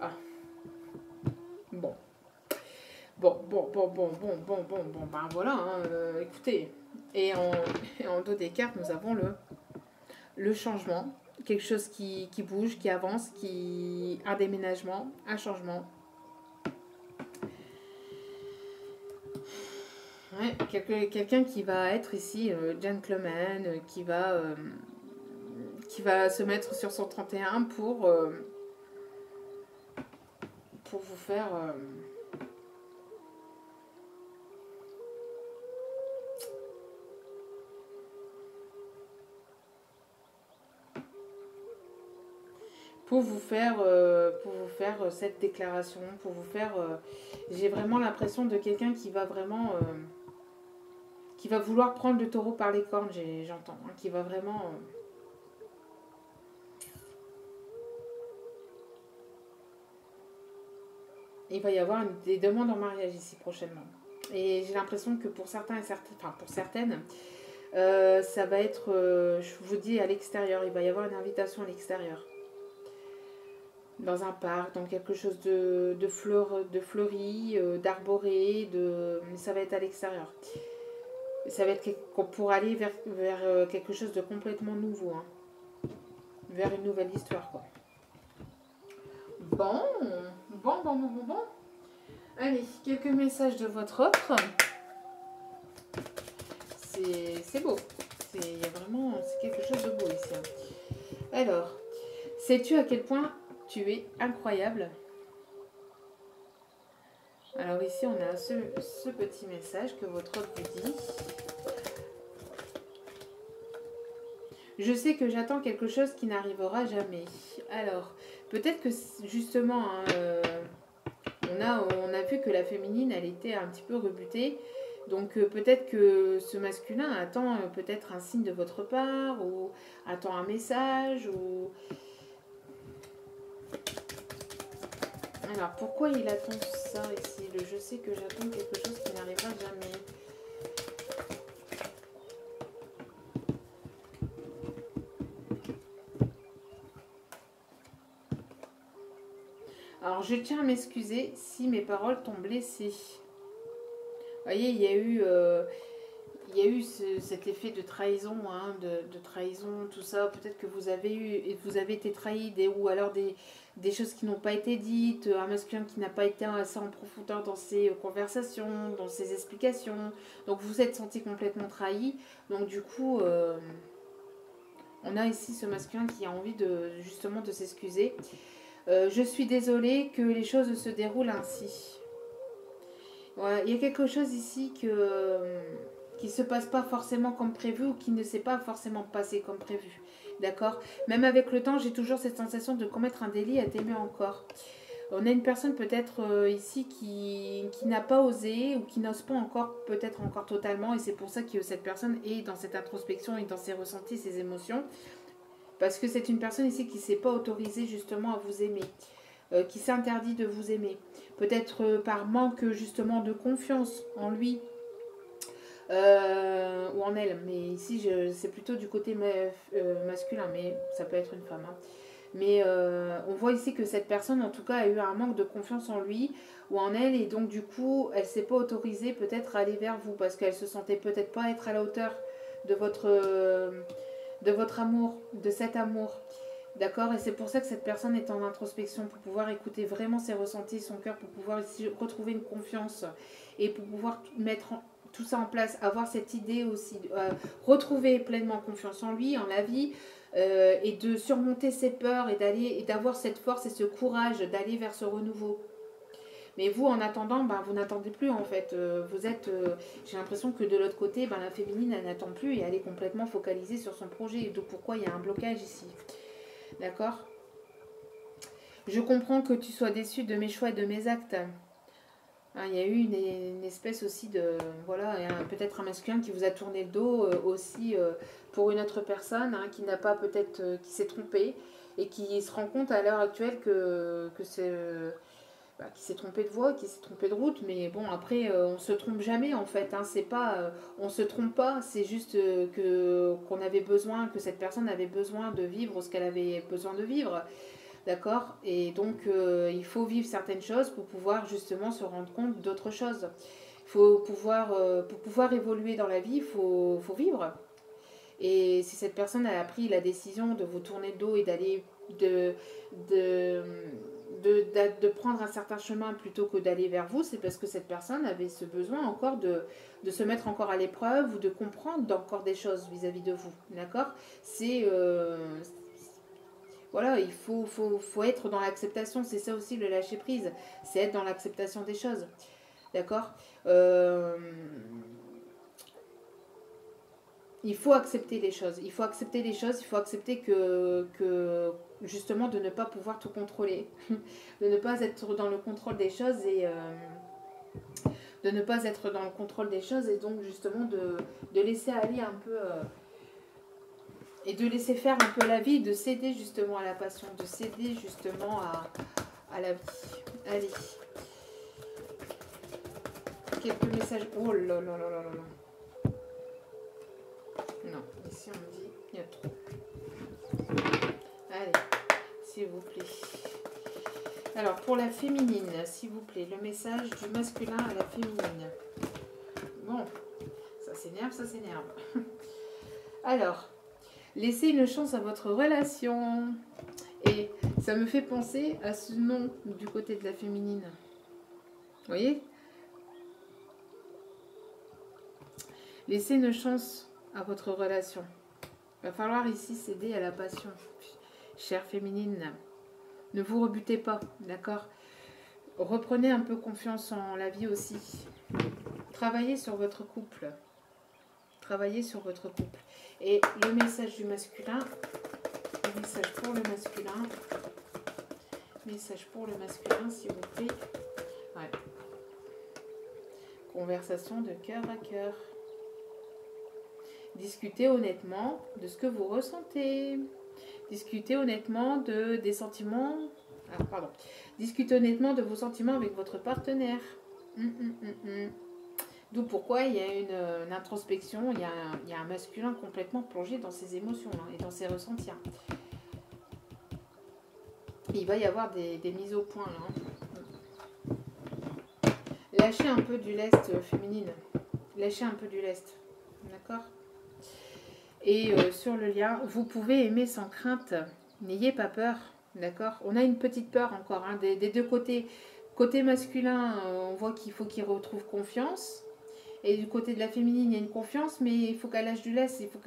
S1: Ah. Bon. Bon, ben voilà, hein, écoutez. Et en dos des cartes, nous avons le changement. Quelque chose qui bouge, qui avance, un déménagement, un changement. Ouais, quelqu'un qui va être ici gentleman, qui va se mettre sur son 31 pour vous faire... pour vous faire cette déclaration, pour vous faire... j'ai vraiment l'impression de quelqu'un qui va vraiment... qui va vouloir prendre le taureau par les cornes, j'entends. Hein, qui va vraiment... il va y avoir des demandes en mariage ici prochainement. Et j'ai l'impression que pour certains et certaines... Enfin, pour certaines... ça va être... je vous dis à l'extérieur. Il va y avoir une invitation à l'extérieur. Dans un parc, dans quelque chose de fleuri, d'arboré, mais ça va être à l'extérieur. Ça va être pour aller vers quelque chose de complètement nouveau. Hein. Vers une nouvelle histoire, quoi. Bon. Allez, quelques messages de votre offre. C'est beau. Il y a vraiment... C'est quelque chose de beau ici. Hein. Alors, sais-tu à quel point tu es incroyable? Alors ici, on a ce petit message que votre offre vous dit. Je sais que j'attends quelque chose qui n'arrivera jamais. Alors, peut-être que justement, hein, on a vu que la féminine, elle était un petit peu rebutée. Donc peut-être que ce masculin attend peut-être un signe de votre part, ou attend un message, ou... Alors, pourquoi il attend ça ici? Je sais que j'attends quelque chose qui n'arrivera jamais. Alors, je tiens à m'excuser si mes paroles t'ont blessé. Vous voyez, il y a eu cet effet de trahison, hein, de trahison, tout ça. Peut-être que vous avez été trahi, ou alors des choses qui n'ont pas été dites, un masculin qui n'a pas été assez en profondeur dans ses conversations, dans ses explications. Donc vous êtes senti complètement trahi. Donc du coup, on a ici ce masculin qui a envie justement de s'excuser. Je suis désolée que les choses se déroulent ainsi. Voilà, il y a quelque chose ici qui ne se passe pas forcément comme prévu ou qui ne s'est pas forcément passé comme prévu. D'accord? Même avec le temps, j'ai toujours cette sensation de commettre un délit à t'aimer encore. On a une personne peut-être ici qui n'a pas osé ou qui n'ose pas peut-être encore totalement, et c'est pour ça que cette personne est dans cette introspection et dans ses ressentis, ses émotions. Parce que c'est une personne ici qui ne s'est pas autorisée justement à vous aimer, qui s'interdit de vous aimer. Peut-être par manque justement de confiance en lui ou en elle. Mais ici, c'est plutôt du côté masculin, mais ça peut être une femme. Hein. Mais on voit ici que cette personne, en tout cas, a eu un manque de confiance en lui ou en elle. Et donc, du coup, elle ne s'est pas autorisée peut-être à aller vers vous parce qu'elle se sentait peut-être pas être à la hauteur de votre amour, de cet amour. D'accord? Et c'est pour ça que cette personne est en introspection, pour pouvoir écouter vraiment ses ressentis, son cœur, pour pouvoir ici retrouver une confiance et pour pouvoir mettre tout ça en place, avoir cette idée aussi, retrouver pleinement confiance en lui, en la vie, et de surmonter ses peurs et d'aller et d'avoir cette force et ce courage d'aller vers ce renouveau. Mais vous, en attendant, ben, vous n'attendez plus en fait. Vous êtes, j'ai l'impression que de l'autre côté, ben, la féminine, elle n'attend plus et elle est complètement focalisée sur son projet. Donc pourquoi il y a un blocage ici? D'accord? Je comprends que tu sois déçu de mes choix et de mes actes. Hein, il y a eu une espèce aussi de... Voilà, peut-être un masculin qui vous a tourné le dos aussi pour une autre personne, hein, qui n'a pas peut-être... qui s'est trompé et qui se rend compte à l'heure actuelle que c'est... qui s'est trompé de voie, qui s'est trompé de route, mais bon, après, on se trompe jamais en fait. Hein, c'est pas... on se trompe pas, c'est juste qu'on avait besoin, que cette personne avait besoin de vivre ce qu'elle avait besoin de vivre. D'accord? Et donc, il faut vivre certaines choses pour pouvoir justement se rendre compte d'autres choses. Pour pouvoir évoluer dans la vie, faut vivre. Et si cette personne a pris la décision de vous tourner le dos et d'aller de, de, de prendre un certain chemin plutôt que d'aller vers vous, c'est parce que cette personne avait ce besoin encore de se mettre encore à l'épreuve ou de comprendre encore des choses vis-à-vis de vous. D'accord? C'est... voilà, faut être dans l'acceptation, c'est ça aussi le lâcher prise, c'est être dans l'acceptation des choses, d'accord? Euh, il faut accepter les choses, il faut accepter les choses, il faut accepter que justement de ne pas pouvoir tout contrôler, de ne pas être dans le contrôle des choses et de ne pas être dans le contrôle des choses et donc justement de laisser aller un peu... et de laisser faire un peu la vie, de céder justement à la passion, de céder justement à la vie. Allez. Quelques messages. Oh là là là là là là. Non, ici on me dit, il y a trop. Allez, s'il vous plaît. Alors, pour la féminine, s'il vous plaît, le message du masculin à la féminine. Bon, ça s'énerve, ça s'énerve. Alors, laissez une chance à votre relation. Et ça me fait penser à ce nom du côté de la féminine. Vous voyez? Laissez une chance à votre relation. Il va falloir ici céder à la passion. Chère féminine, ne vous rebutez pas, d'accord? Reprenez un peu confiance en la vie aussi. Travaillez sur votre couple. Travaillez sur votre couple. Et le message du masculin, le message pour le masculin, message pour le masculin, s'il vous plaît. Ouais. Conversation de cœur à cœur. Discutez honnêtement de ce que vous ressentez. Discutez honnêtement des sentiments. Ah, pardon. Discutez honnêtement de vos sentiments avec votre partenaire. D'où pourquoi il y a une introspection, il y a un masculin complètement plongé dans ses émotions hein, et dans ses ressentis. Il va y avoir des mises au point là. Lâchez un peu du lest féminine. Lâchez un peu du lest. D'accord? Et sur le lien, vous pouvez aimer sans crainte. N'ayez pas peur. D'accord? On a une petite peur encore hein, des deux côtés. Côté masculin, on voit qu'il faut qu'il retrouve confiance. Et du côté de la féminine, il y a une confiance, mais il faut qu'elle lâche du lest. Il faut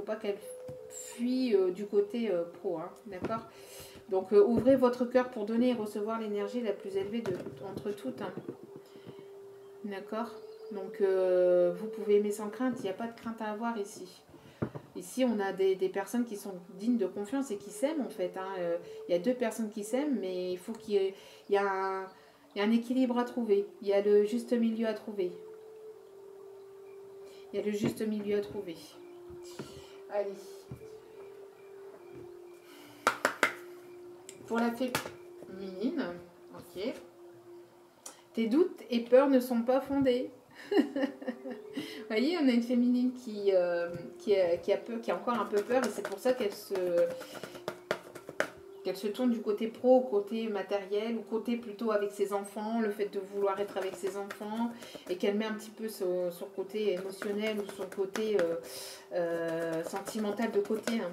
S1: pas qu'elle fuit du côté pro. Hein, d'accord? Donc ouvrez votre cœur pour donner et recevoir l'énergie la plus élevée entre toutes. Hein. D'accord? Donc vous pouvez aimer sans crainte. Il n'y a pas de crainte à avoir ici. Ici, on a des personnes qui sont dignes de confiance et qui s'aiment en fait. Hein. Il y a deux personnes qui s'aiment, mais il faut qu'il y ait un équilibre à trouver. Il y a le juste milieu à trouver. Il y a le juste milieu à trouver. Allez. Pour la féminine, ok. Tes doutes et peurs ne sont pas fondés. Vous voyez, on a une féminine qui a encore un peu peur et c'est pour ça qu'elle se... qu'elle se tourne du côté pro au côté matériel, ou côté plutôt avec ses enfants, le fait de vouloir être avec ses enfants, et qu'elle met un petit peu son côté émotionnel ou son côté sentimental de côté. Hein.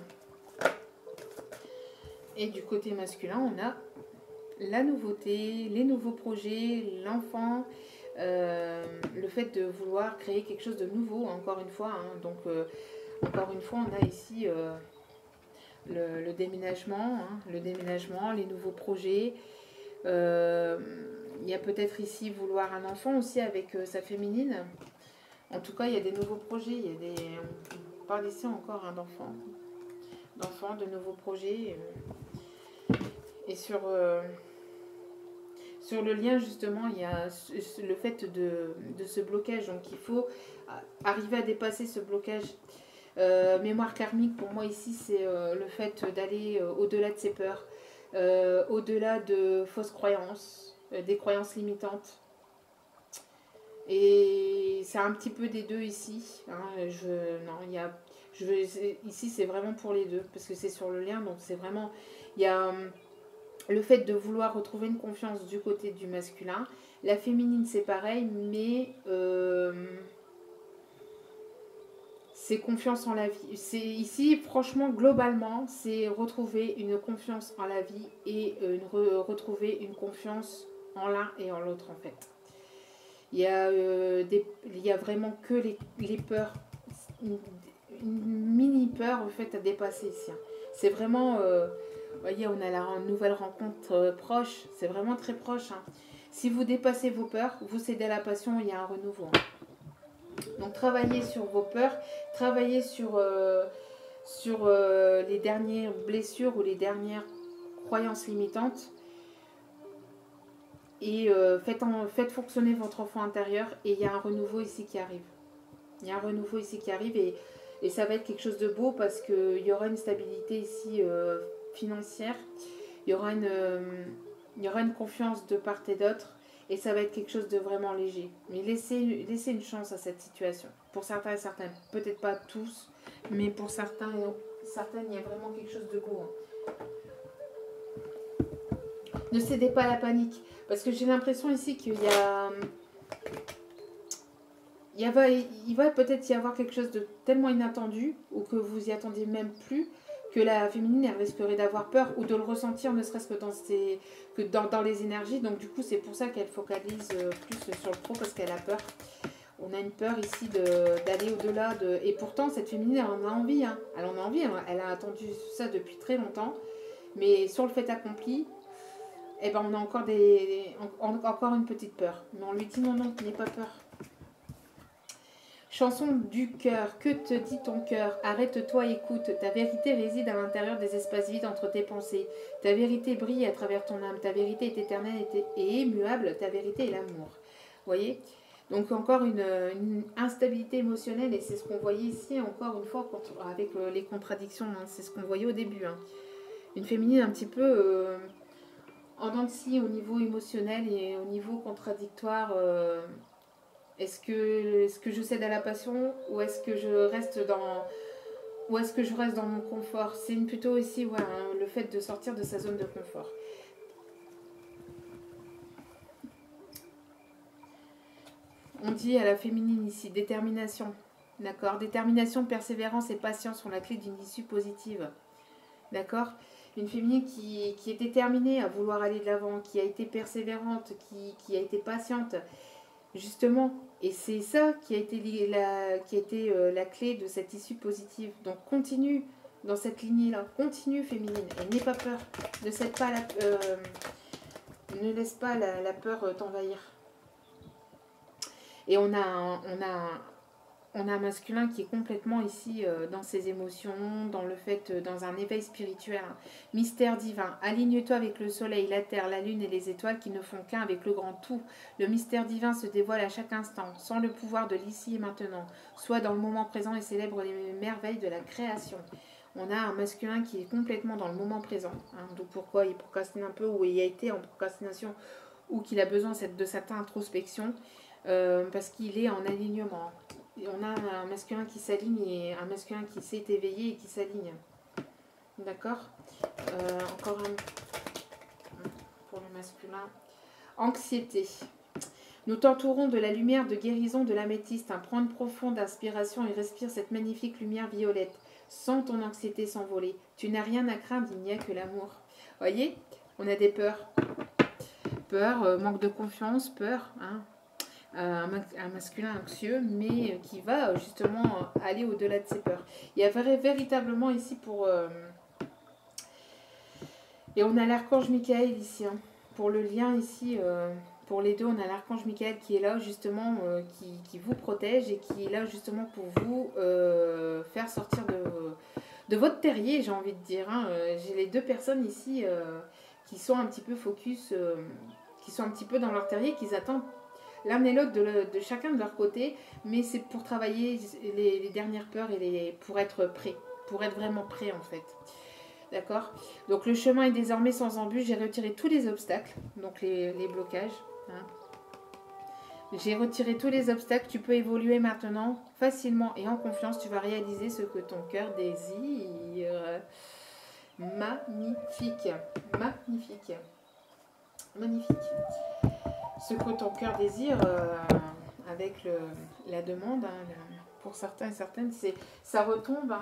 S1: Et du côté masculin, on a la nouveauté, les nouveaux projets, l'enfant, le fait de vouloir créer quelque chose de nouveau, encore une fois. Hein. Donc, encore une fois, on a ici le déménagement, hein, les nouveaux projets. Il y a peut-être ici vouloir un enfant aussi avec sa féminine. En tout cas, il y a des nouveaux projets. On parle ici encore hein, d'enfants, de nouveaux projets. Et sur le lien, justement, il y a le fait de ce blocage. Donc, il faut arriver à dépasser ce blocage. Mémoire karmique, pour moi, ici, c'est le fait d'aller au-delà de ses peurs, au-delà de fausses croyances, des croyances limitantes. Et c'est un petit peu des deux ici. Hein. Ici, c'est vraiment pour les deux, parce que c'est sur le lien. Donc, c'est vraiment... Il y a... le fait de vouloir retrouver une confiance du côté du masculin. La féminine, c'est pareil, mais c'est confiance en la vie. C'est ici, franchement, globalement, c'est retrouver une confiance en la vie et retrouver une confiance en l'un et en l'autre, en fait. Il y a vraiment que les peurs, une mini peur, en fait, à dépasser ici. C'est vraiment... vous voyez, on a la nouvelle rencontre proche. C'est vraiment très proche. Hein. Si vous dépassez vos peurs, vous cédez à la passion, il y a un renouveau. Hein. Donc, travaillez sur vos peurs. Travaillez sur les dernières blessures ou les dernières croyances limitantes. Et faites fonctionner votre enfant intérieur. Et il y a un renouveau ici qui arrive. Il y a un renouveau ici qui arrive. Et ça va être quelque chose de beau parce qu'il y aura une stabilité ici financière. Il y aura une confiance de part et d'autre. Et ça va être quelque chose de vraiment léger. Mais laissez une chance à cette situation. Pour certains et certaines. Peut-être pas tous. Mais pour certains et certaines, il y a vraiment quelque chose de beau. Hein. Ne cédez pas à la panique. Parce que j'ai l'impression ici qu'il y a... Il va peut-être y avoir quelque chose de tellement inattendu, ou que vous y attendiez même plus, que la féminine, elle risquerait d'avoir peur, ou de le ressentir, ne serait-ce que dans les énergies. Donc du coup, c'est pour ça qu'elle focalise plus sur le pro, parce qu'elle a peur. On a une peur ici d'aller au-delà de... Et pourtant, cette féminine, elle en a envie. Hein. Elle en a envie, hein. Elle a attendu ça depuis très longtemps. Mais sur le fait accompli, eh ben, on a encore une petite peur. Mais on lui dit non, n'aie pas peur. Chanson du cœur, que te dit ton cœur? Arrête-toi, écoute, ta vérité réside à l'intérieur des espaces vides entre tes pensées. Ta vérité brille à travers ton âme, ta vérité est éternelle et immuable, ta vérité est l'amour. Vous voyez? Donc encore une instabilité émotionnelle, et c'est ce qu'on voyait ici, encore une fois, avec les contradictions, hein, c'est ce qu'on voyait au début. Hein. Une féminine un petit peu en dents de scie au niveau émotionnel et au niveau contradictoire. Est-ce que je cède à la passion, ou est-ce que je reste dans mon confort? C'est plutôt ici le fait de sortir de sa zone de confort. On dit à la féminine ici détermination. D'accord? Détermination, persévérance et patience sont la clé d'une issue positive. D'accord? Une féminine qui est déterminée à vouloir aller de l'avant, qui a été persévérante, qui a été patiente. Justement, et c'est ça qui a été la clé de cette issue positive. Donc continue dans cette lignée-là, continue féminine, et n'aie pas peur, ne laisse pas la peur t'envahir. Et on a un masculin qui est complètement ici dans ses émotions, dans un éveil spirituel. Hein. Mystère divin, aligne-toi avec le soleil, la terre, la lune et les étoiles qui ne font qu'un avec le grand tout. Le mystère divin se dévoile à chaque instant, sans le pouvoir de l'ici et maintenant. Sois dans le moment présent et célèbre les merveilles de la création. On a un masculin qui est complètement dans le moment présent. Hein. Donc pourquoi il procrastine un peu, ou il a été en procrastination, ou qu'il a besoin de cette introspection, parce qu'il est en alignement. On a un masculin qui s'aligne et un masculin qui s'est éveillé et qui s'aligne. D'accord. Encore un pour le masculin. Anxiété. Nous t'entourons de la lumière de guérison de l'améthyste. Prends une profonde inspiration et respire cette magnifique lumière violette. Sens ton anxiété s'envoler. Tu n'as rien à craindre, il n'y a que l'amour. Voyez, on a des peurs. Peur, manque de confiance, peur. Hein. Un masculin anxieux, mais qui va justement aller au-delà de ses peurs. Il y a véritablement ici pour... et on a l'archange Michael ici. Hein. Pour le lien ici... pour les deux, on a l'archange Michael qui est là justement, qui vous protège et qui est là justement pour vous faire sortir de votre terrier, j'ai envie de dire. Hein. J'ai les deux personnes ici qui sont un petit peu focus, qui sont un petit peu dans leur terrier, qui attendent l'un et l'autre de chacun de leur côté, mais c'est pour travailler les dernières peurs et pour être prêt, pour être vraiment prêt en fait. D'accord. Donc le chemin est désormais sans embûche, j'ai retiré tous les obstacles, donc les blocages. Hein. J'ai retiré tous les obstacles, tu peux évoluer maintenant facilement et en confiance, tu vas réaliser ce que ton cœur désire. Magnifique, magnifique, magnifique. Ce que ton cœur désire avec la demande, hein, pour certains et certaines, ça retombe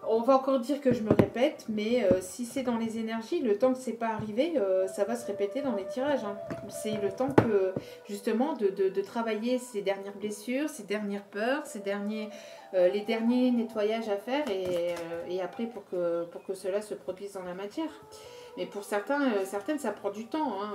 S1: on va encore dire que je me répète, mais si c'est dans les énergies, le temps que c'est pas arrivé, ça va se répéter dans les tirages. Hein. C'est le temps que justement de travailler ces dernières blessures, ces dernières peurs, les derniers nettoyages à faire et après pour que cela se produise dans la matière. Mais pour certaines, ça prend du temps. Hein.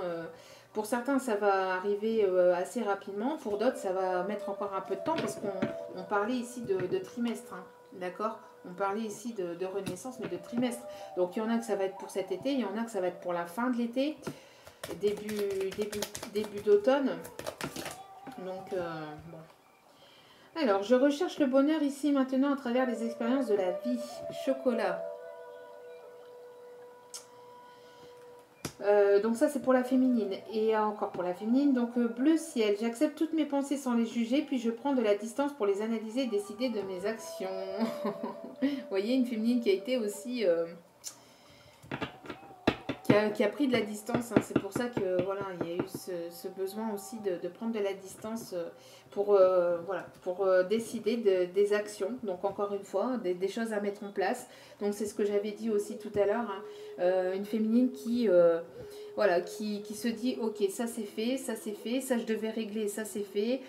S1: Pour certains, ça va arriver assez rapidement. Pour d'autres, ça va mettre encore un peu de temps parce qu'on parlait ici de trimestre. Hein. D'accord ? On parlait ici de renaissance, mais de trimestre. Donc, il y en a que ça va être pour cet été, il y en a que ça va être pour la fin de l'été, début d'automne. Donc, bon. Alors, je recherche le bonheur ici maintenant à travers les expériences de la vie. Chocolat. Donc ça c'est pour la féminine et encore pour la féminine, donc bleu ciel, j'accepte toutes mes pensées sans les juger puis je prends de la distance pour les analyser et décider de mes actions. Vous voyez, une féminine qui a été aussi qui a pris de la distance, hein. C'est pour ça que voilà, il y a eu ce besoin aussi de prendre de la distance pour décider des actions, donc encore une fois des choses à mettre en place. Donc c'est ce que j'avais dit aussi tout à l'heure, hein. Une féminine qui se dit ok, ça c'est fait, ça je devais régler, ça c'est fait,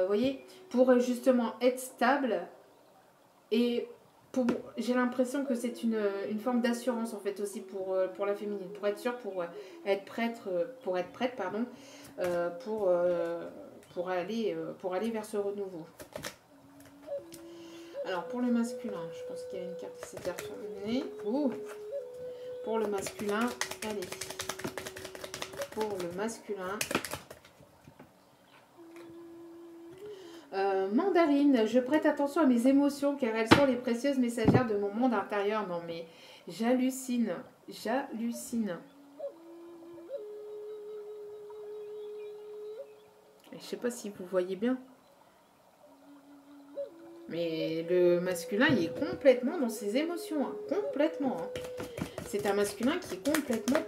S1: voyez, pour justement être stable et j'ai l'impression que c'est une forme d'assurance en fait aussi pour la féminine, pour être sûre, pour être prête, pardon, pour aller vers ce renouveau. Alors pour le masculin, je pense qu'il y a une carte qui s'est terminée. Pour le masculin, allez. Pour le masculin. Mandarine, je prête attention à mes émotions car elles sont les précieuses messagères de mon monde intérieur. Non mais j'hallucine. Je sais pas si vous voyez bien. Mais le masculin, il est complètement dans ses émotions. Hein. Complètement. Hein. C'est un masculin qui est complètement...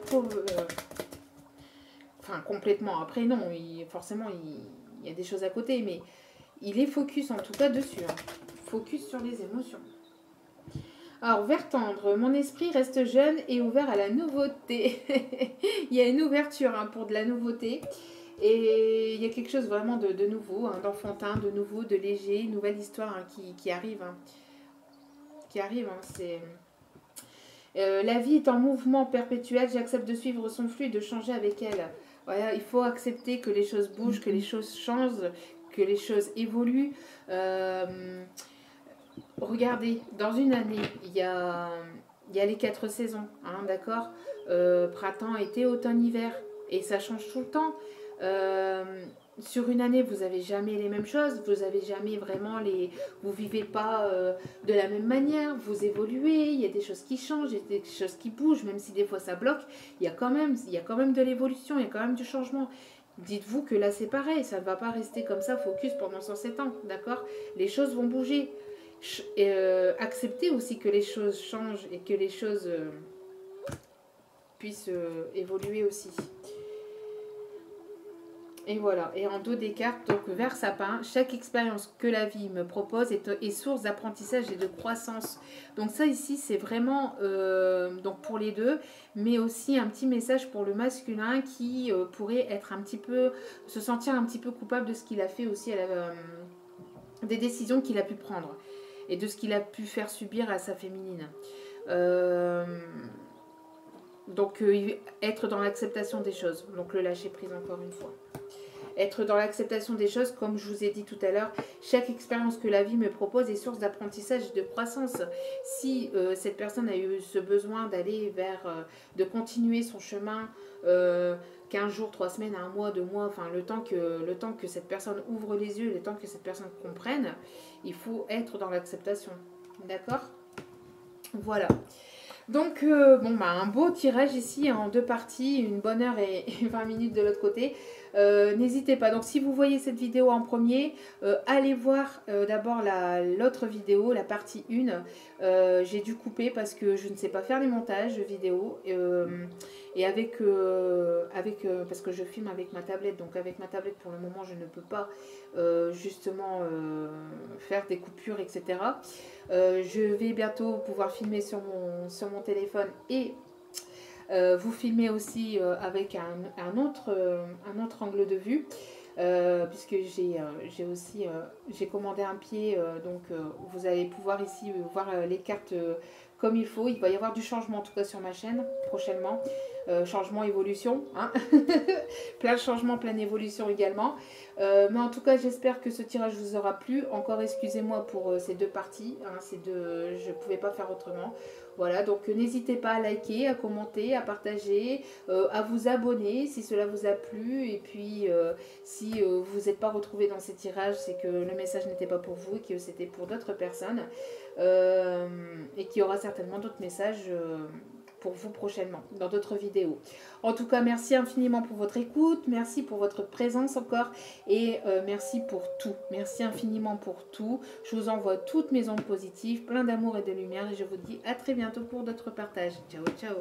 S1: Enfin, complètement. Après, non. Forcément, il y a des choses à côté. Mais il est focus, en tout cas, dessus. Hein. Focus sur les émotions. Alors, vert tendre. Mon esprit reste jeune et ouvert à la nouveauté. Il y a une ouverture pour de la nouveauté. Et il y a quelque chose vraiment de nouveau, hein, d'enfantin, de nouveau, de léger, une nouvelle histoire qui arrive. Hein. Qui arrive, hein, c'est... la vie est en mouvement perpétuel, j'accepte de suivre son flux et de changer avec elle. Voilà, il faut accepter que les choses bougent, que les choses changent, que les choses évoluent. Regardez, dans une année, il y a les 4 saisons, hein, d'accord, printemps, été, automne, hiver. Et ça change tout le temps. Sur une année, vous n'avez jamais les mêmes choses, vous n'avez jamais vraiment vous vivez pas de la même manière, vous évoluez, il y a des choses qui changent, il y a des choses qui bougent, même si des fois ça bloque, il y a quand même de l'évolution, il y a quand même du changement. Dites-vous que là c'est pareil, ça ne va pas rester comme ça focus pendant 107 ans, d'accord? Les choses vont bouger. Accepter aussi que les choses changent et que les choses puissent évoluer aussi. Et voilà, et en dos des cartes, donc vert sapin, chaque expérience que la vie me propose est source d'apprentissage et de croissance. Donc ça ici, c'est vraiment donc pour les deux, mais aussi un petit message pour le masculin qui pourrait être un petit peu, se sentir un petit peu coupable de ce qu'il a fait aussi, des décisions qu'il a pu prendre et de ce qu'il a pu faire subir à sa féminine. Donc être dans l'acceptation des choses, donc le lâcher prise encore une fois. Être dans l'acceptation des choses, comme je vous ai dit tout à l'heure, chaque expérience que la vie me propose est source d'apprentissage et de croissance. Si cette personne a eu ce besoin d'aller vers, de continuer son chemin 15 jours, 3 semaines, 1 mois, 2 mois, enfin le temps que cette personne ouvre les yeux, le temps que cette personne comprenne, il faut être dans l'acceptation. D'accord ? Voilà. Donc, un beau tirage ici en 2 parties, une bonne heure et 20 minutes de l'autre côté. N'hésitez pas, donc si vous voyez cette vidéo en premier, allez voir d'abord l'autre vidéo, la partie 1. J'ai dû couper parce que je ne sais pas faire les montages vidéo et parce que je filme avec ma tablette, donc avec ma tablette pour le moment je ne peux pas justement faire des coupures, etc. Je vais bientôt pouvoir filmer sur mon téléphone et vous filmer aussi avec un autre angle de vue, puisque j'ai commandé un pied, donc vous allez pouvoir ici voir les cartes comme il faut. Il va y avoir du changement en tout cas sur ma chaîne prochainement. Changement, évolution, hein. Plein de changements, plein d'évolution également. Mais en tout cas, j'espère que ce tirage vous aura plu. Encore excusez-moi pour ces 2 parties, hein, je ne pouvais pas faire autrement. Voilà, donc n'hésitez pas à liker, à commenter, à partager, à vous abonner si cela vous a plu. Et puis, si vous n'êtes pas retrouvé dans ces tirages, c'est que le message n'était pas pour vous et que c'était pour d'autres personnes. Et qu'il y aura certainement d'autres messages pour vous prochainement, dans d'autres vidéos. En tout cas, merci infiniment pour votre écoute, merci pour votre présence encore, et merci pour tout. Merci infiniment pour tout. Je vous envoie toutes mes ondes positives, plein d'amour et de lumière, et je vous dis à très bientôt pour d'autres partages. Ciao, ciao.